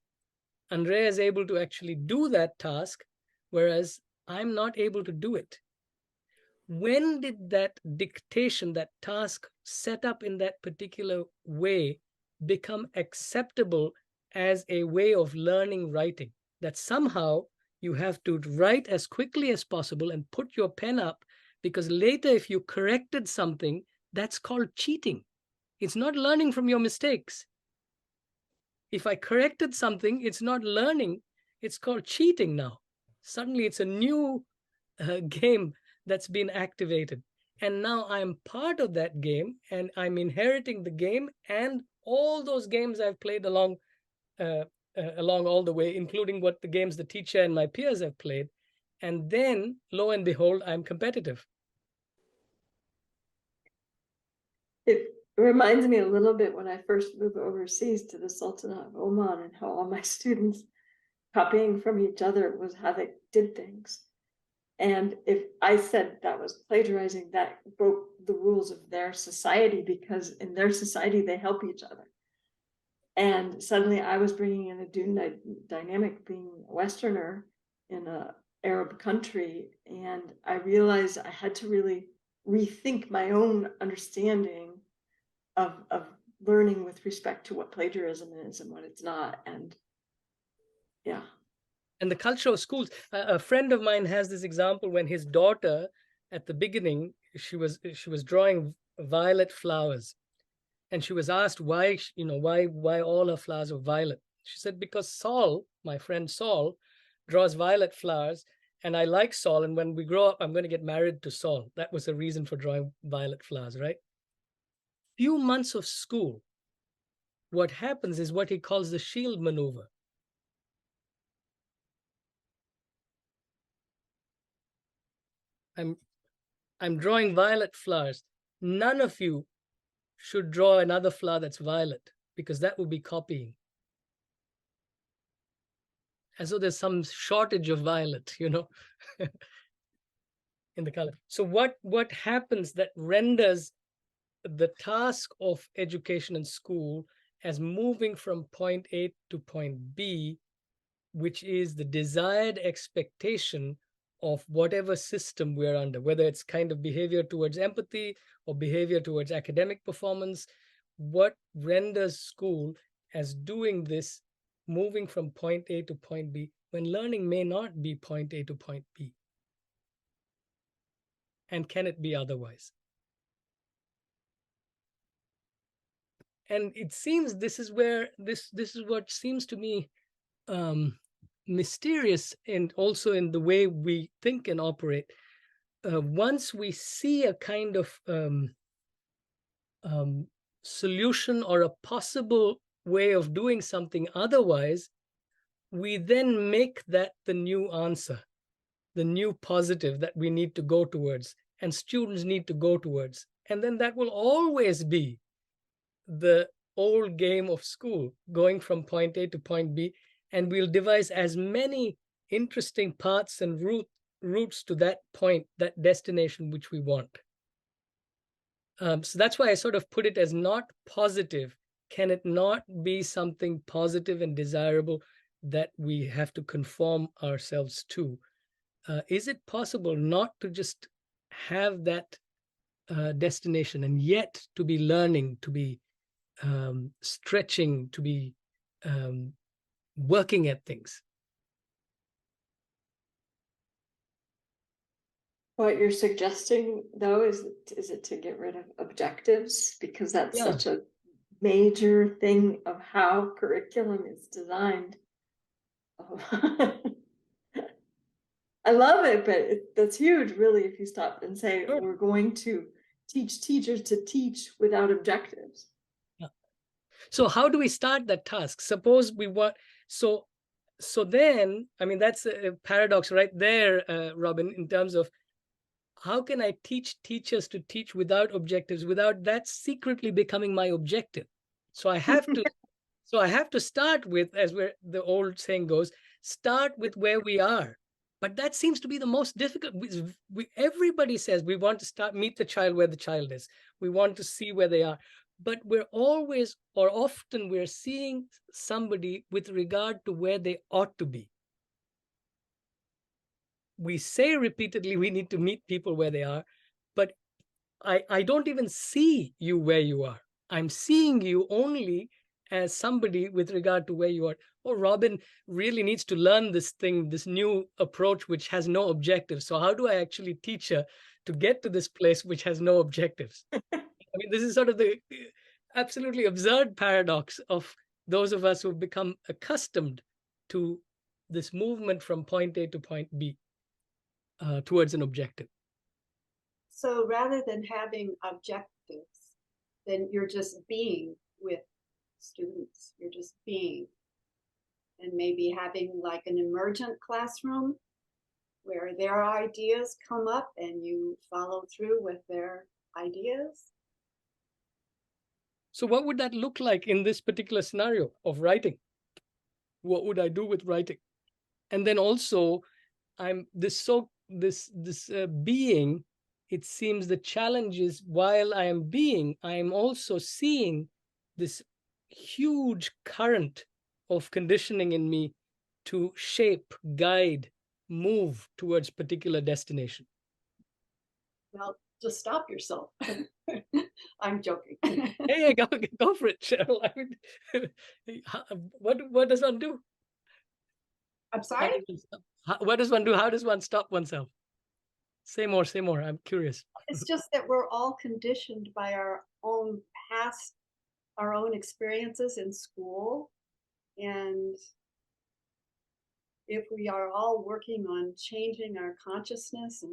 Andrea is able to actually do that task, whereas I'm not able to do it. When did that dictation, that task set up in that particular way, become acceptable as a way of learning writing? That somehow you have to write as quickly as possible and put your pen up, because later if you corrected something, that's called cheating. It's not learning from your mistakes. If I corrected something, it's not learning, it's called cheating now. Suddenly it's a new game that's been activated. And now I'm part of that game, and I'm inheriting the game and all those games I've played along all the way, including what the games the teacher and my peers have played. And then, lo and behold, I'm competitive. It reminds me a little bit when I first moved overseas to the Sultanate of Oman, and how all my students copying from each other was how they did things. And if I said that was plagiarizing, that broke the rules of their society, because in their society, they help each other. And suddenly I was bringing in a new dynamic, being a Westerner in an Arab country. And I realized I had to really rethink my own understanding of learning with respect to what plagiarism is and what it's not. And yeah. And the culture of schools, a friend of mine has this example when his daughter, at the beginning, she was drawing violet flowers, and she was asked why all her flowers were violet. She said, because Saul, my friend Saul, draws violet flowers, and I like Saul, and when we grow up, I'm going to get married to Saul. That was the reason for drawing violet flowers, right? Few months of school, what happens is what he calls the shield maneuver. I'm drawing violet flowers. None of you should draw another flower that's violet, because that would be copying. As though there's some shortage of violet, in the color. So what happens that renders the task of education in school as moving from point A to point B, which is the desired expectation of whatever system we're under, whether it's kind of behavior towards empathy or behavior towards academic performance, what renders school as doing this, moving from point A to point B, when learning may not be point A to point B? And can it be otherwise? And it seems this is where this is what seems to me mysterious, and also in the way we think and operate. Once we see a kind of solution or a possible way of doing something otherwise, we then make that the new answer, the new positive that we need to go towards, and students need to go towards. And then that will always be the old game of school, going from point A to point B, and we'll devise as many interesting paths and routes to that point, that destination which we want. So that's why I sort of put it as not positive. Can it not be something positive and desirable that we have to conform ourselves to? Is it possible not to just have that destination, and yet to be learning, to be stretching, to be working at things? What you're suggesting, though, is it to get rid of objectives? Because that's such a major thing of how curriculum is designed. I love it, but that's huge, really, if you stop and say, we're going to teach teachers to teach without objectives. So how do we start that task? Suppose we want, so then, I mean, that's a paradox right there, Robin, in terms of how can I teach teachers to teach without objectives, without that secretly becoming my objective? So I have to start with, as where the old saying goes, start with where we are. But that seems to be the most difficult. Everybody says we want to meet the child where the child is. We want to see where they are. But we're always, or often, we're seeing somebody with regard to where they ought to be. We say repeatedly we need to meet people where they are, but I don't even see you where you are. I'm seeing you only as somebody with regard to where you are. Oh, Robin really needs to learn this thing, this new approach, which has no objectives. So how do I actually teach her to get to this place which has no objectives? I mean, this is sort of the absolutely absurd paradox of those of us who've become accustomed to this movement from point A to point B towards an objective. So rather than having objectives, then you're just being with students. You're just being. And maybe having like an emergent classroom where their ideas come up and you follow through with their ideas. So what would that look like in this particular scenario of writing? What would I do with writing? And then also, I'm being, it seems the challenge is while I am being, I am also seeing this huge current of conditioning in me to shape, guide, move towards particular destination. Well, just stop yourself. I'm joking. Hey, go for it, Cheryl. I mean, what does one do? I'm sorry? What does one do? How does one stop oneself? Say more, say more. I'm curious. It's just that we're all conditioned by our own past, our own experiences in school. And if we are all working on changing our consciousness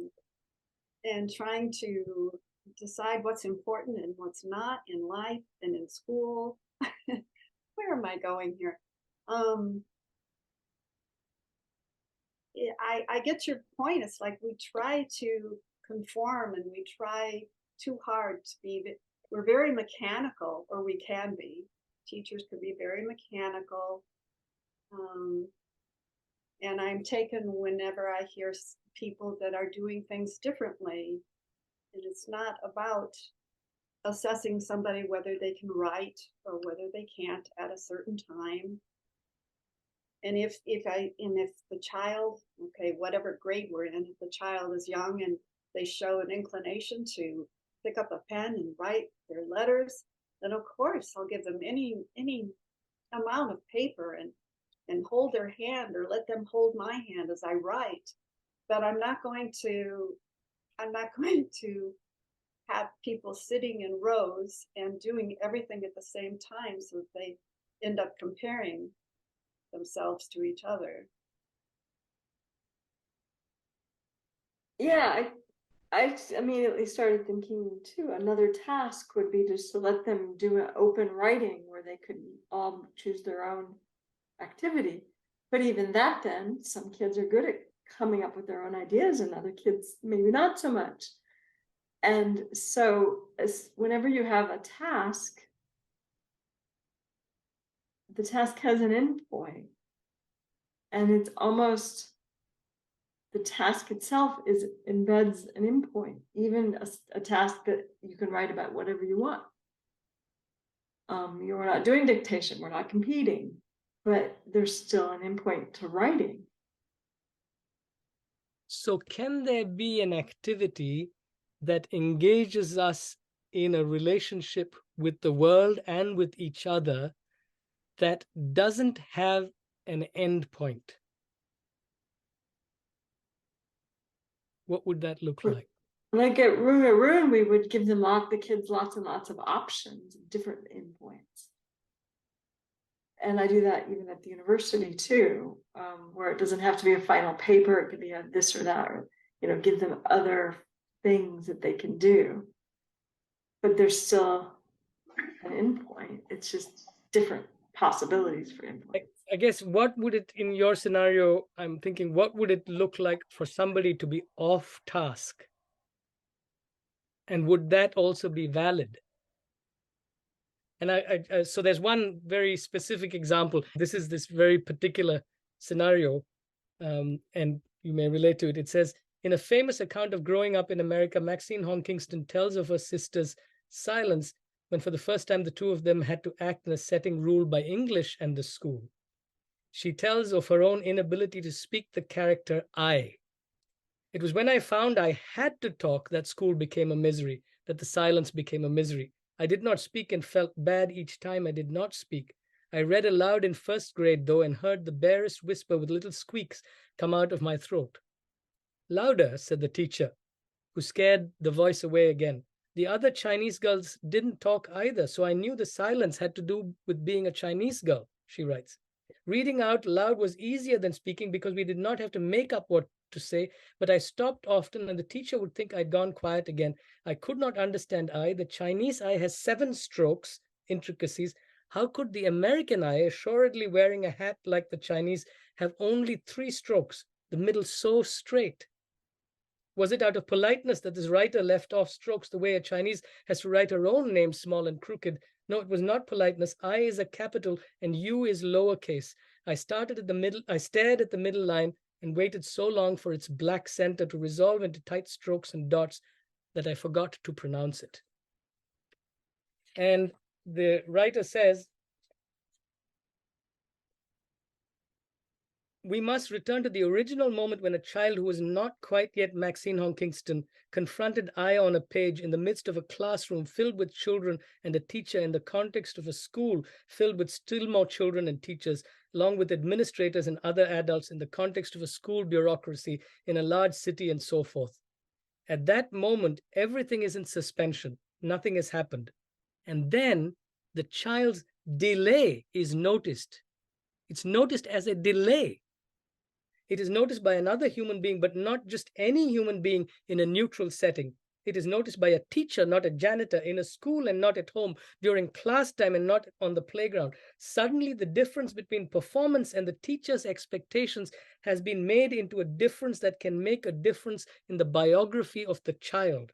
and trying to decide what's important and what's not in life and in school, where am I going here? I get your point. It's like we try to conform and we try too hard to be, we're very mechanical, or we can be. Teachers can be very mechanical. And I'm taken whenever I hear people that are doing things differently. And it's not about assessing somebody whether they can write or whether they can't at a certain time. And if the child, okay, whatever grade we're in, if the child is young and they show an inclination to pick up a pen and write their letters, then of course I'll give them any amount of paper and hold their hand or let them hold my hand as I write. But I'm not going to have people sitting in rows and doing everything at the same time so that they end up comparing themselves to each other. Yeah, I immediately started thinking too, another task would be just to let them do an open writing where they could all choose their own activity. But even that, then some kids are good at coming up with their own ideas and other kids maybe not so much. And so whenever you have a task, the task has an endpoint, and it's almost the task itself embeds an endpoint, even a task that you can write about whatever you want. You're not doing dictation, we're not competing, but there's still an endpoint to writing. So can there be an activity that engages us in a relationship with the world and with each other that doesn't have an end point? What would that look like? Like at Room, we would give the kids lots and lots of options, different endpoints. And I do that even at the university too, where it doesn't have to be a final paper. It could be a this or that, or give them other things that they can do. But there's still an endpoint. It's just different possibilities for input. I guess what would it, in your scenario, I'm thinking, what would it look like for somebody to be off task? And would that also be valid? And so there's one very specific example. This is this very particular scenario, and you may relate to it. It says, in a famous account of growing up in America, Maxine Hong Kingston tells of her sister's silence when for the first time the two of them had to act in a setting ruled by English and the school. She tells of her own inability to speak the character I. It was when I found I had to talk that school became a misery, that the silence became a misery. I did not speak and felt bad each time I did not speak. I read aloud in first grade, though, and heard the barest whisper with little squeaks come out of my throat. Louder, said the teacher, who scared the voice away again. The other Chinese girls didn't talk either, so I knew the silence had to do with being a Chinese girl, she writes. Reading out loud was easier than speaking because we did not have to make up what to say, but I stopped often and the teacher would think I'd gone quiet again. I could not understand I. The Chinese I has 7 strokes, intricacies. How could the American I, assuredly wearing a hat like the Chinese, have only 3 strokes, the middle so straight? Was it out of politeness that this writer left off strokes the way a Chinese has to write her own name small and crooked? No, it was not politeness. I is a capital and U is lowercase. I stared at the middle line and waited so long for its black center to resolve into tight strokes and dots that I forgot to pronounce it. And the writer says, we must return to the original moment when a child who was not quite yet Maxine Hong Kingston confronted I on a page in the midst of a classroom filled with children and a teacher in the context of a school filled with still more children and teachers, along with administrators and other adults in the context of a school bureaucracy in a large city and so forth. At that moment, everything is in suspension. Nothing has happened. And then the child's delay is noticed. It's noticed as a delay. It is noticed by another human being, but not just any human being in a neutral setting. It is noticed by a teacher, not a janitor, in a school and not at home, during class time and not on the playground. Suddenly, the difference between performance and the teacher's expectations has been made into a difference that can make a difference in the biography of the child.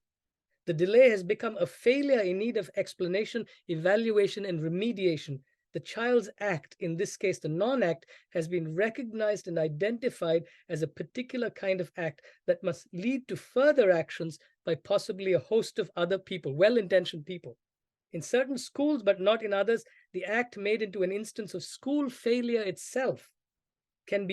The delay has become a failure in need of explanation, evaluation, and remediation. The child's act, in this case the non-act, has been recognized and identified as a particular kind of act that must lead to further actions by possibly a host of other people, well-intentioned people. In certain schools, but not in others, the act made into an instance of school failure itself can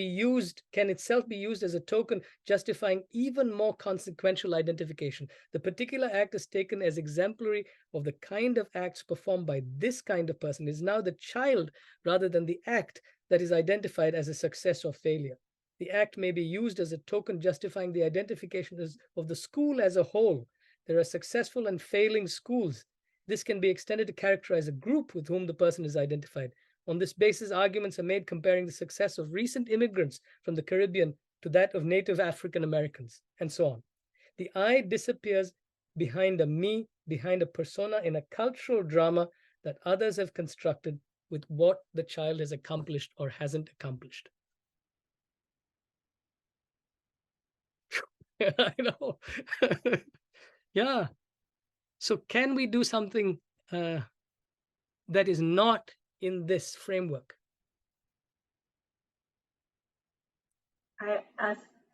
itself be used as a token justifying even more consequential identification. The particular act is taken as exemplary of the kind of acts performed by this kind of person. It is now the child rather than the act that is identified as a success or failure. The act may be used as a token justifying the identification of the school as a whole. There are successful and failing schools. This can be extended to characterize a group with whom the person is identified. On this basis, arguments are made comparing the success of recent immigrants from the Caribbean to that of native African Americans, and so on. The I disappears behind a me, behind a persona in a cultural drama that others have constructed with what the child has accomplished or hasn't accomplished. I know. Yeah. So can we do something that is not in this framework?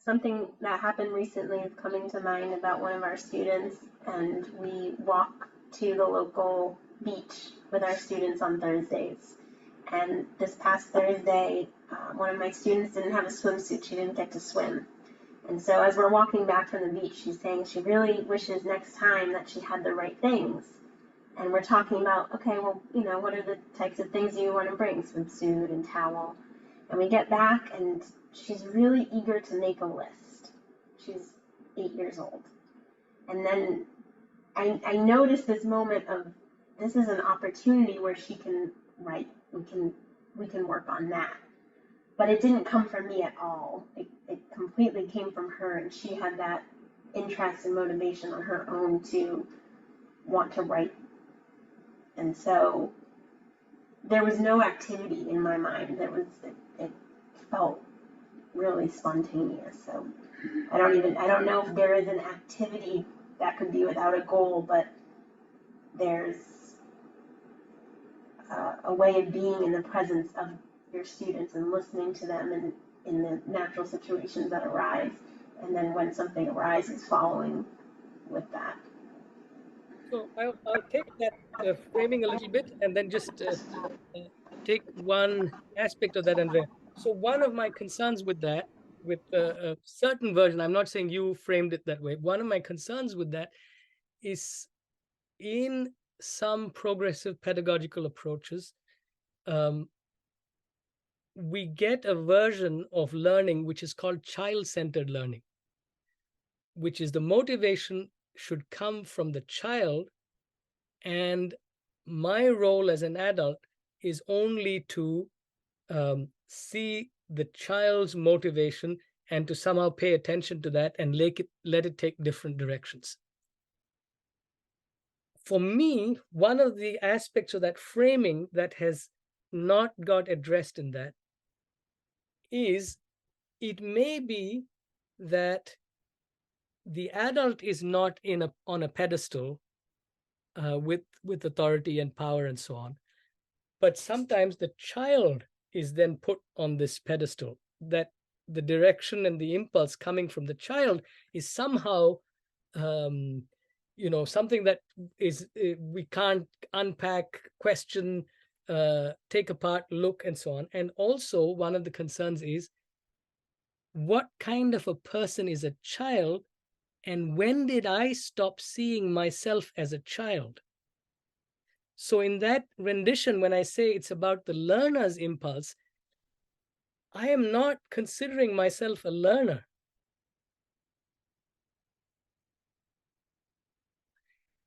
Something that happened recently is coming to mind about one of our students, and we walk to the local beach with our students on Thursdays. And this past Thursday, one of my students didn't have a swimsuit. She didn't get to swim. And so as we're walking back from the beach, she's saying she really wishes next time that she had the right things. And we're talking about, okay, well, what are the types of things you want to bring? Swimsuit and towel. And we get back and she's really eager to make a list. She's 8 years old. And then I noticed this moment of, this is an opportunity where she can write. We can work on that. But it didn't come from me at all. It completely came from her, and she had that interest and motivation on her own to want to write. And so there was no activity in my mind. It felt really spontaneous. So I don't know if there is an activity that could be without a goal, but there's a way of being in the presence of your students and listening to them and in the natural situations that arise. And then when something arises, following with that. So I'll take that framing a little bit and then just take one aspect of that, Andrea. So one of my concerns with that, with a certain version, I'm not saying you framed it that way. One of my concerns with that is in some progressive pedagogical approaches, we get a version of learning which is called child-centered learning, which is the motivation should come from the child, and my role as an adult is only to see the child's motivation and to somehow pay attention to that and let it take different directions. For me, one of the aspects of that framing that has not got addressed in that is it may be that the adult is not on a pedestal with authority and power and so on, but sometimes the child is then put on this pedestal, that the direction and the impulse coming from the child is somehow something that is we can't unpack, question, take apart, look, and so on. And also one of the concerns is what kind of a person is a child, and when did I stop seeing myself as a child? So in that rendition, when I say it's about the learner's impulse, I am not considering myself a learner.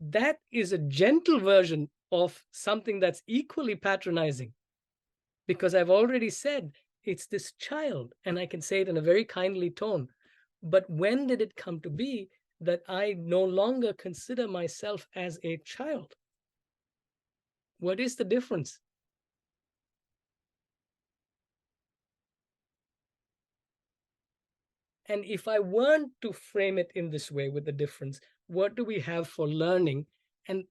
That is a gentle version of something that's equally patronizing, because I've already said it's this child, and I can say it in a very kindly tone. But when did it come to be that I no longer consider myself as a child? What is the difference? And if I weren't to frame it in this way with the difference, what do we have for learning? And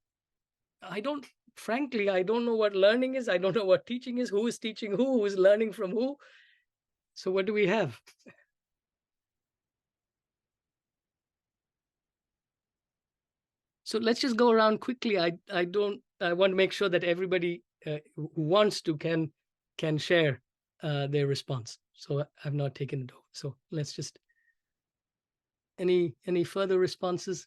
frankly, I don't know what learning is. I don't know what teaching is. Who is teaching who is learning from who? So what do we have? So let's just go around quickly. I want to make sure that everybody who wants to can share their response. So I've not taken it over. So let's just, any further responses?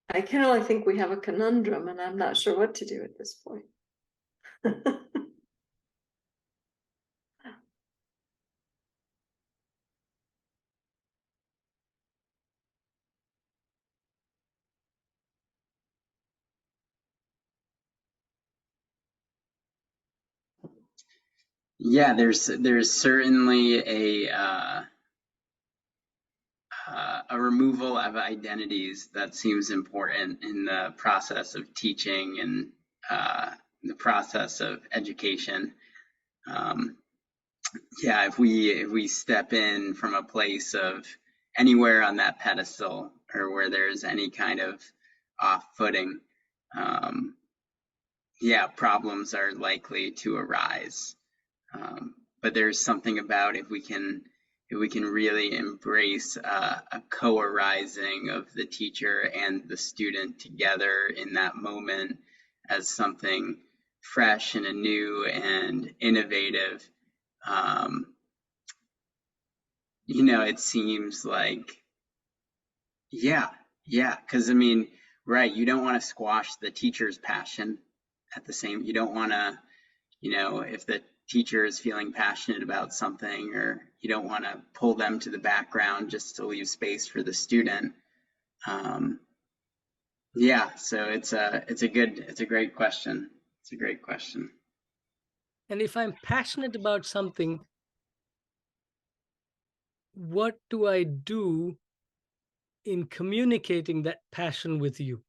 I can only think we have a conundrum, and I'm not sure what to do at this point. Yeah, there's certainly a removal of identities that seems important in the process of teaching and the process of education. Yeah, if we step in from a place of anywhere on that pedestal or where there's any kind of off-footing, yeah, problems are likely to arise. But there's something about if we can really embrace a co-arising of the teacher and the student together in that moment as something fresh and anew and innovative, it seems like, yeah, because I mean, right, you don't want to squash the teacher's passion at the same, you don't want to, if the teacher is feeling passionate about something, or you don't want to pull them to the background just to leave space for the student. Yeah, so it's a great question. It's a great question. And if I'm passionate about something, what do I do in communicating that passion with you?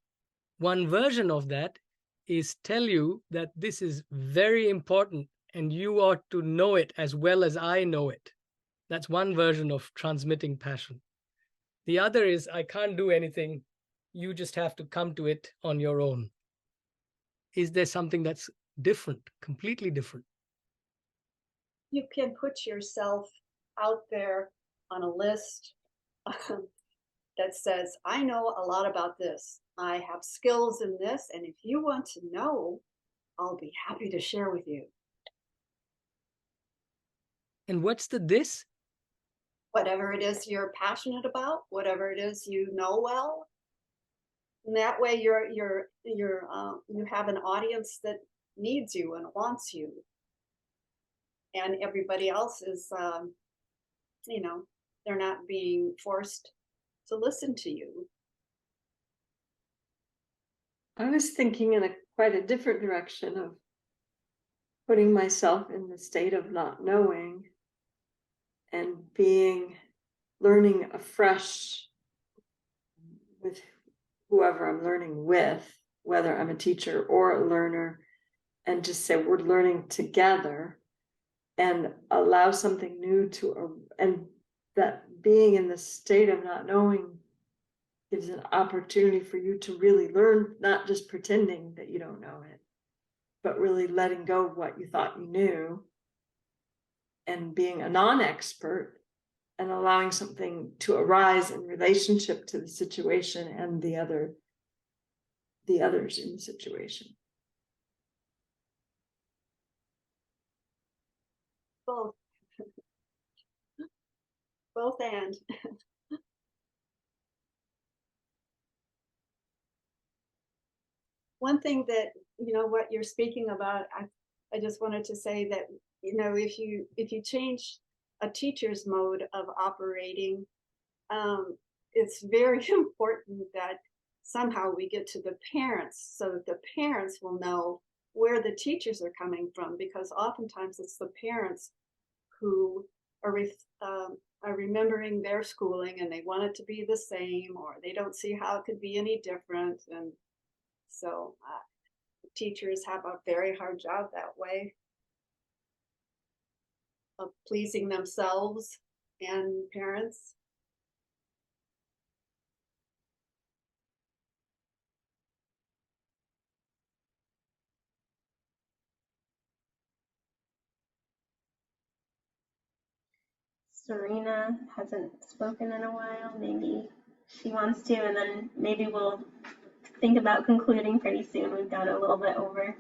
One version of that is tell you that this is very important and you ought to know it as well as I know it. That's one version of transmitting passion. The other is, I can't do anything. You just have to come to it on your own. Is there something that's different, completely different? You can put yourself out there on a list that says, I know a lot about this. I have skills in this. And if you want to know, I'll be happy to share with you. And what's the this? Whatever it is you're passionate about, whatever it is you know well. And that way you have an audience that needs you and wants you. And everybody else is, they're not being forced to listen to you. I was thinking in quite a different direction of putting myself in the state of not knowing and learning afresh with whoever I'm learning with, whether I'm a teacher or a learner, and just say we're learning together and allow something new and that being in the state of not knowing gives an opportunity for you to really learn, not just pretending that you don't know it, but really letting go of what you thought you knew and being a non-expert and allowing something to arise in relationship to the situation and the others in the situation. Both and. One thing that, what you're speaking about, I just wanted to say that, if you change a teacher's mode of operating, it's very important that somehow we get to the parents so that the parents will know where the teachers are coming from, because oftentimes it's the parents who are remembering their schooling and they want it to be the same, or they don't see how it could be any different. And so teachers have a very hard job that way of pleasing themselves and parents. Serena hasn't spoken in a while. Maybe she wants to, and then maybe we'll think about concluding pretty soon. We've gone a little bit over.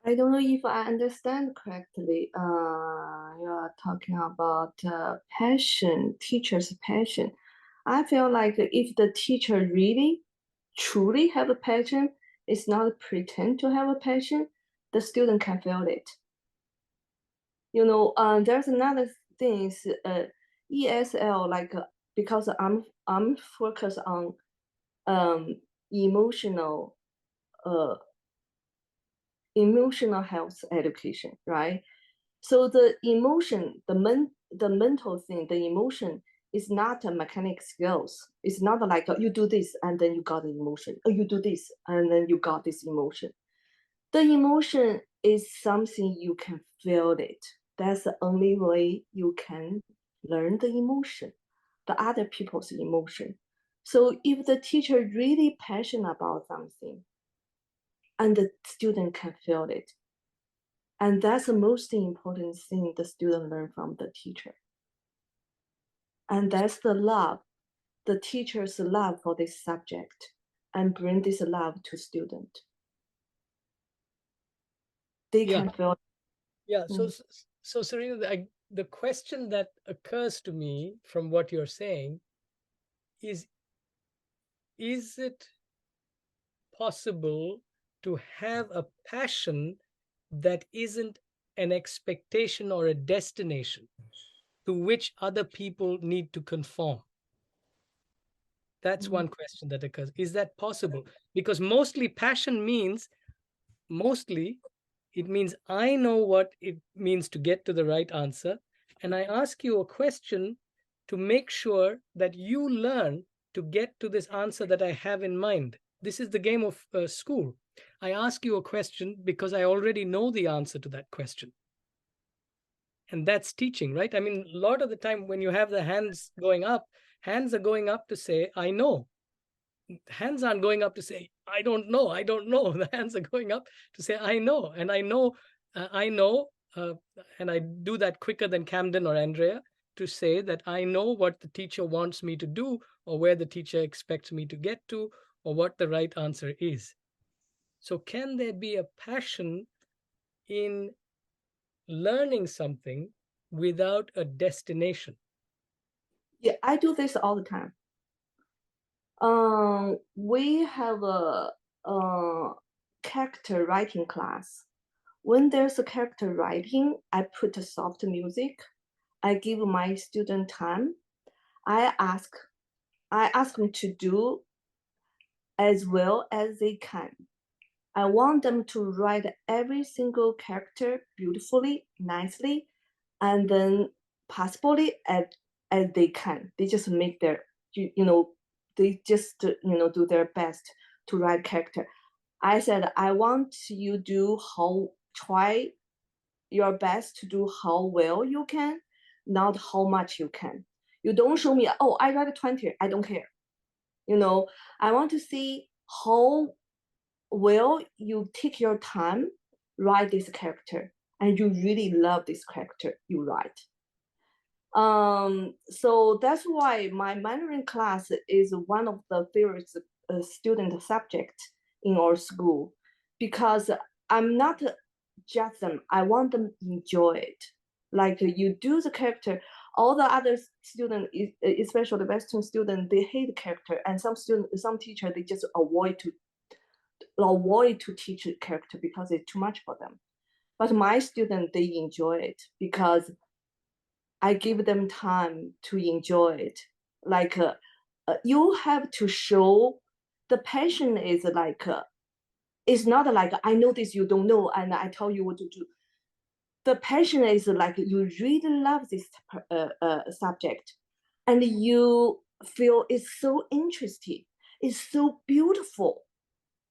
I don't know if I understand correctly. You are talking about passion, teacher's passion. I feel like if the teacher really, truly have a passion, it's not pretend to have a passion, the student can feel it. There's another thing is ESL, like because I'm focused on emotional health education, right? So the emotion, the mental thing, the emotion is not a mechanic skills. It's not like you do this and then you got the emotion, or you do this and then you got this emotion. The emotion is something you can feel it. That's the only way you can learn the emotion, the other people's emotion. So if the teacher really passionate about something, and the student can feel it, and that's the most important thing the student learn from the teacher. And that's the love, the teacher's love for this subject, and bring this love to student. They can feel. Yeah. So Serena, the question that occurs to me from what you're saying is it possible to have a passion that isn't an expectation or a destination to which other people need to conform? That's one question that occurs. Is that possible? Because mostly passion means It means I know what it means to get to the right answer. And I ask you a question to make sure that you learn to get to this answer that I have in mind. This is the game of school. I ask you a question because I already know the answer to that question. And that's teaching, right? I mean, a lot of the time when you have the hands going up, hands are going up to say, I know. Hands aren't going up to say, I don't know, I don't know. The hands are going up to say, I know. And I know, and I do that quicker than Camden or Andrea, to say that I know what the teacher wants me to do, or where the teacher expects me to get to, or what the right answer is. So can there be a passion in learning something without a destination? Yeah, I do this all the time. We have a character writing class. When there's a character writing, I put soft music. I give my student time. I ask them to do as well as they can. I want them to write every single character beautifully, nicely, and then possibly as they can. They just make their, they just, do their best to write character. I said, I want you to try your best to do how well you can, not how much you can. You don't show me, oh, I write 20, I don't care. I want to see how well you take your time, write this character, and you really love this character you write. So that's why my Mandarin class is one of the favorite student subjects in our school, because I'm not judge them. I want them to enjoy it. Like you do the character, all the other students, especially the Western student, they hate the character, and some teacher, they just avoid to teach the character because it's too much for them. But my students, they enjoy it because I give them time to enjoy it. Like you have to show the passion is like, it's not like I know this, you don't know, and I tell you what to do. The passion is like you really love this subject, and you feel it's so interesting, it's so beautiful,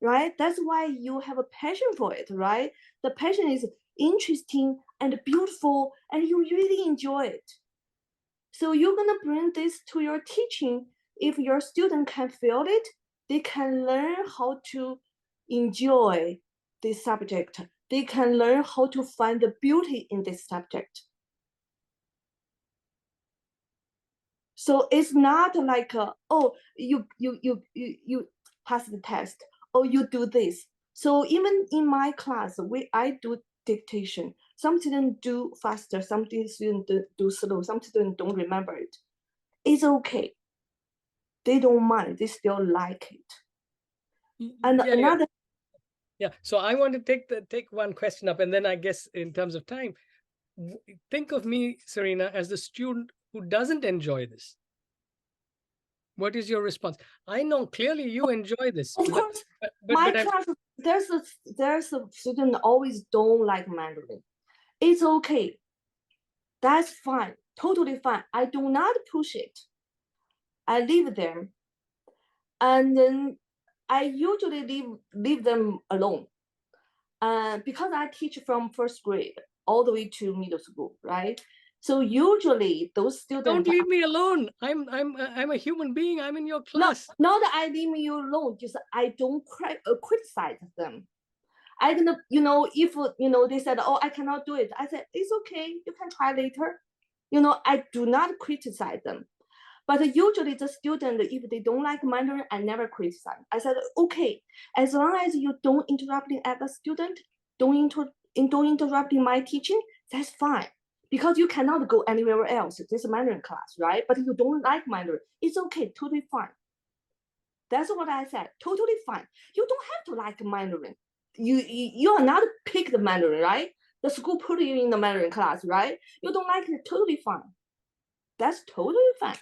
right? That's why you have a passion for it, right? The passion is interesting and beautiful, and you really enjoy it. So you're gonna bring this to your teaching. If your student can feel it, they can learn how to enjoy this subject. They can learn how to find the beauty in this subject. So it's not like, oh, you pass the test, or you do this. So even in my class, I do dictation. Some students do faster, some students do slow, some students don't remember it. It's okay. They don't mind, they still like it. And another. Yeah, so I want to take one question up, and then I guess in terms of time, think of me, Serena, as the student who doesn't enjoy this. What is your response? I know clearly you enjoy this. Of course, my class, there's a student always don't like Mandarin. It's okay. That's fine. Totally fine. I do not push it. I leave them. And then I usually leave them alone. Because I teach from first grade all the way to middle school, right? So usually those students don't leave me alone. I'm a human being. I'm in your class. No, not that I leave you alone. Just I don't criticize them. I gonna, if they said, oh, I cannot do it. I said, it's okay. You can try later. I do not criticize them. But usually the student, if they don't like Mandarin, I never criticize. I said, okay, as long as you don't interrupt the student, don't interrupt my teaching, that's fine. Because you cannot go anywhere else. This is Mandarin class, right? But if you don't like Mandarin, it's okay, totally fine. That's what I said, totally fine. You don't have to like Mandarin. You are not pick the Mandarin, right? The school put you in the Mandarin class, right? You don't like it, totally fine. That's totally fine.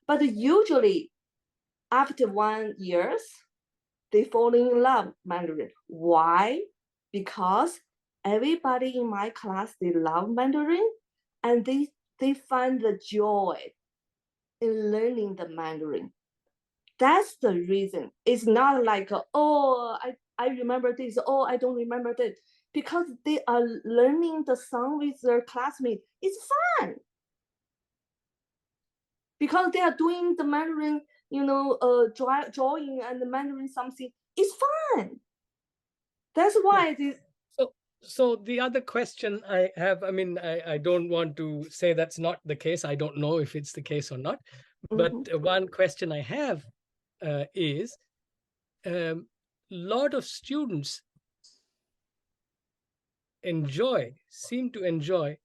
But usually, after 1 year, they fall in love Mandarin. Why? Because everybody in my class, they love Mandarin, and they find the joy in learning the Mandarin. That's the reason. It's not like, oh, I remember this, oh, I don't remember that. Because they are learning the song with their classmates. It's fun. Because they are doing the Mandarin, drawing and the Mandarin something. It's fun. That's why it is. So the other question I have, I mean, I don't want to say that's not the case. I don't know if it's the case or not. But one question I have is, lot of students seem to enjoy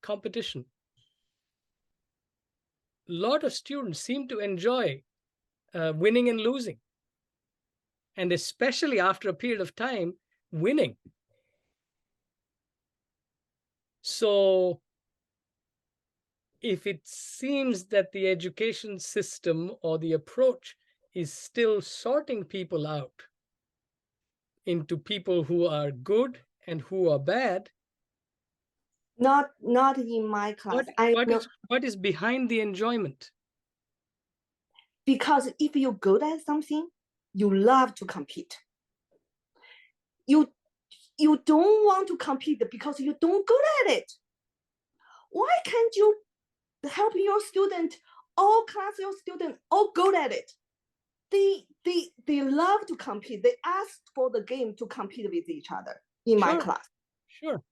competition. Lot of students seem to enjoy winning and losing. And especially after a period of time, winning. So if it seems that the education system or the approach is still sorting people out into people who are good and who are bad. Not in my class. What is behind the enjoyment? Because if you're good at something, you love to compete. You don't want to compete because you don't good at it. Why can't you help your student, all class your student, all good at it? They love to compete. They ask for the game to compete with each other in my class. Sure.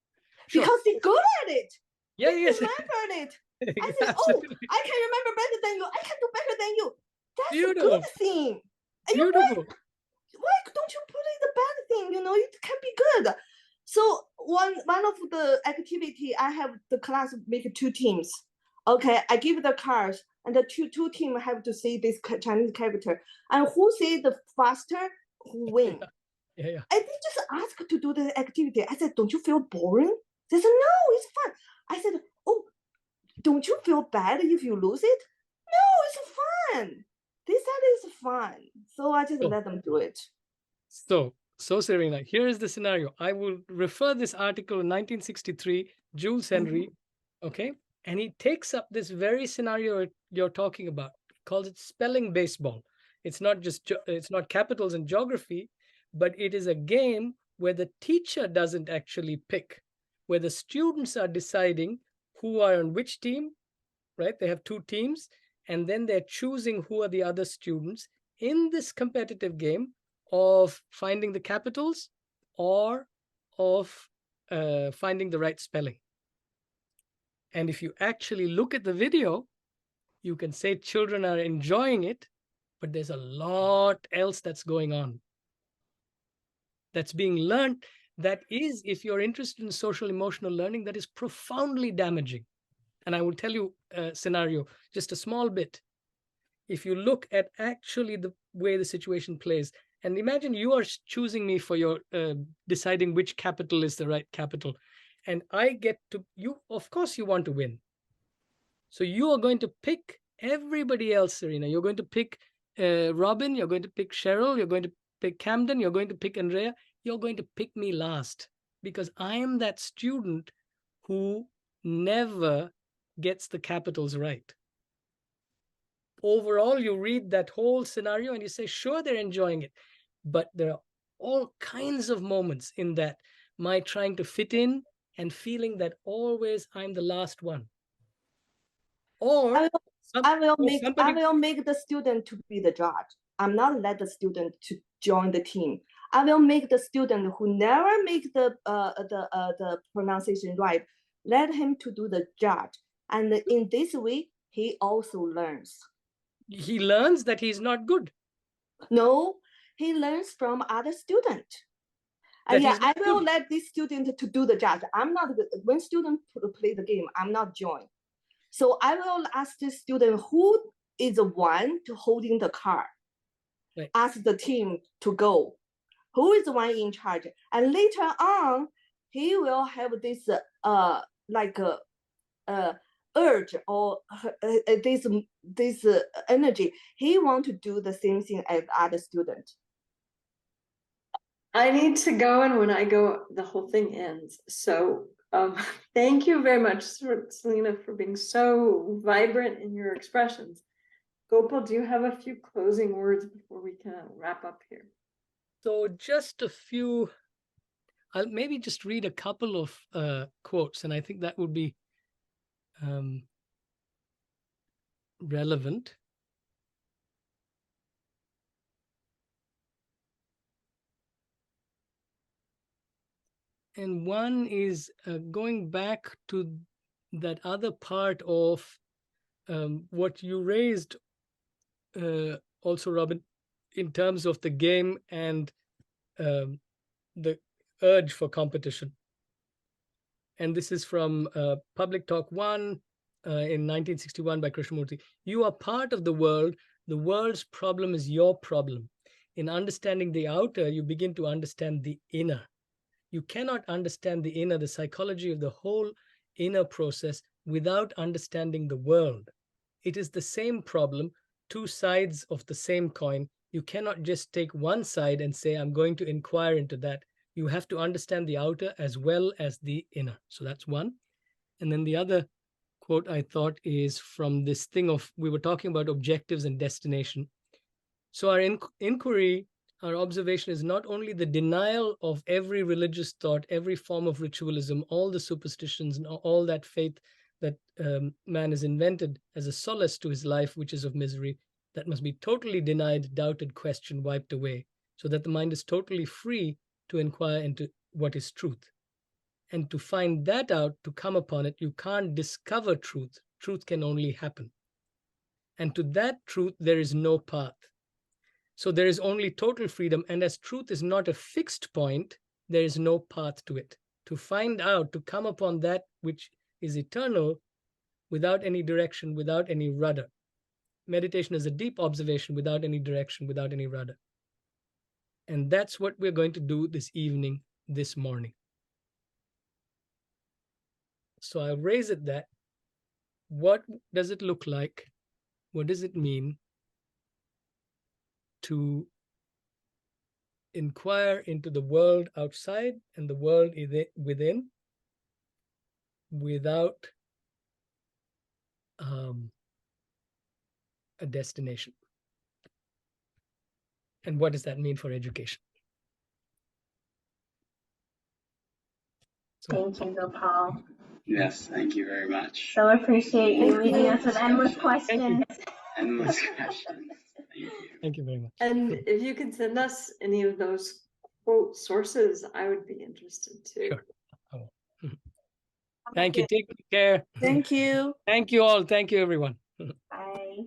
Because they're good at it. Yeah, they yes. remember it. I said, oh, I can remember better than you. I can do better than you. That's beautiful. A good thing. Beautiful. Why don't you put in the bad thing? It can be good. So one of the activity, I have the class make 2 teams. Okay, I give the cards, and the two team have to say this Chinese character, and who say the faster, who win. Yeah. And they just ask to do the activity. I said, don't you feel boring? They said, no, it's fun. I said, oh, don't you feel bad if you lose it? No, it's fun. They said it's fun. So I just let them do it. So Serena, here is the scenario. I will refer this article in 1963, Jules Henry, okay? And he takes up this very scenario you're talking about. He calls it spelling baseball. It's not capitals and geography, but it is a game where the teacher doesn't actually pick, where the students are deciding who are on which team, right? They have 2 teams, and then they're choosing who are the other students in this competitive game of finding the capitals or of finding the right spelling. And if you actually look at the video, you can say children are enjoying it, but there's a lot else that's going on. That's being learned. That is, if you're interested in social emotional learning, that is profoundly damaging. And I will tell you a scenario, just a small bit. If you look at actually the way the situation plays, and imagine you are choosing me for your deciding which capital is the right capital. And I get to, of course you want to win. So you are going to pick everybody else, Serena. You're going to pick Robin, you're going to pick Cheryl, you're going to pick Camden, you're going to pick Andrea. You're going to pick me last because I am that student who never gets the capitals right. Overall, you read that whole scenario and you say, sure, they're enjoying it. But there are all kinds of moments in that, my trying to fit in and feeling that always I'm the last one. Or I will make the student to be the judge. I'm not let the student to join the team. I will make the student who never make the pronunciation right, let him to do the judge. And in this way, he also learns. He learns that he's not good. No, he learns from other students. I will let this student to do the judge. I'm not, when students play the game, I'm not join. So I will ask the student who is the one to holding the card. Right. Ask the team to go. Who is the one in charge? And later on, he will have this urge or this energy. He want to do the same thing as other students. I need to go, and when I go, the whole thing ends. So thank you very much, Selena, for being so vibrant in your expressions. Gopal, do you have a few closing words before we can wrap up here? So just a few, I'll maybe just read a couple of quotes, and I think that would be relevant. And one is going back to that other part of what you raised also, Robin, in terms of the game and the urge for competition. And this is from Public Talk 1 in 1961 by Krishnamurthy. You are part of the world. The world's problem is your problem. In understanding the outer, you begin to understand the inner. You cannot understand the inner, the psychology of the whole inner process, without understanding the world. It is the same problem, two sides of the same coin. You cannot just take one side and say, I'm going to inquire into that. You have to understand the outer as well as the inner. So that's one. And then the other quote I thought is from this thing of, we were talking about objectives and destination. So our inquiry, our observation is not only the denial of every religious thought, every form of ritualism, all the superstitions, and all that faith that man has invented as a solace to his life, which is of misery, that must be totally denied, doubted, questioned, wiped away, so that the mind is totally free to inquire into what is truth. And to find that out, to come upon it, you can't discover truth. Truth can only happen. And to that truth, there is no path. So there is only total freedom. And as truth is not a fixed point, there is no path to it. To find out, to come upon that which is eternal without any direction, without any rudder. Meditation is a deep observation without any direction, without any rudder. And that's what we're going to do this evening, this morning. So I'll raise it that. What does it look like? What does it mean to inquire into the world outside and the world within without a destination? And what does that mean for education? Thank you, Gopal. Yes, thank you very much. So appreciate you Thank leaving you. us with endless questions. Endless questions. Thank you. Thank you very much. And if you can send us any of those quote sources, I would be interested too. Sure. Oh. Thank you. Take care. Thank you. Thank you all. Thank you, everyone. Bye.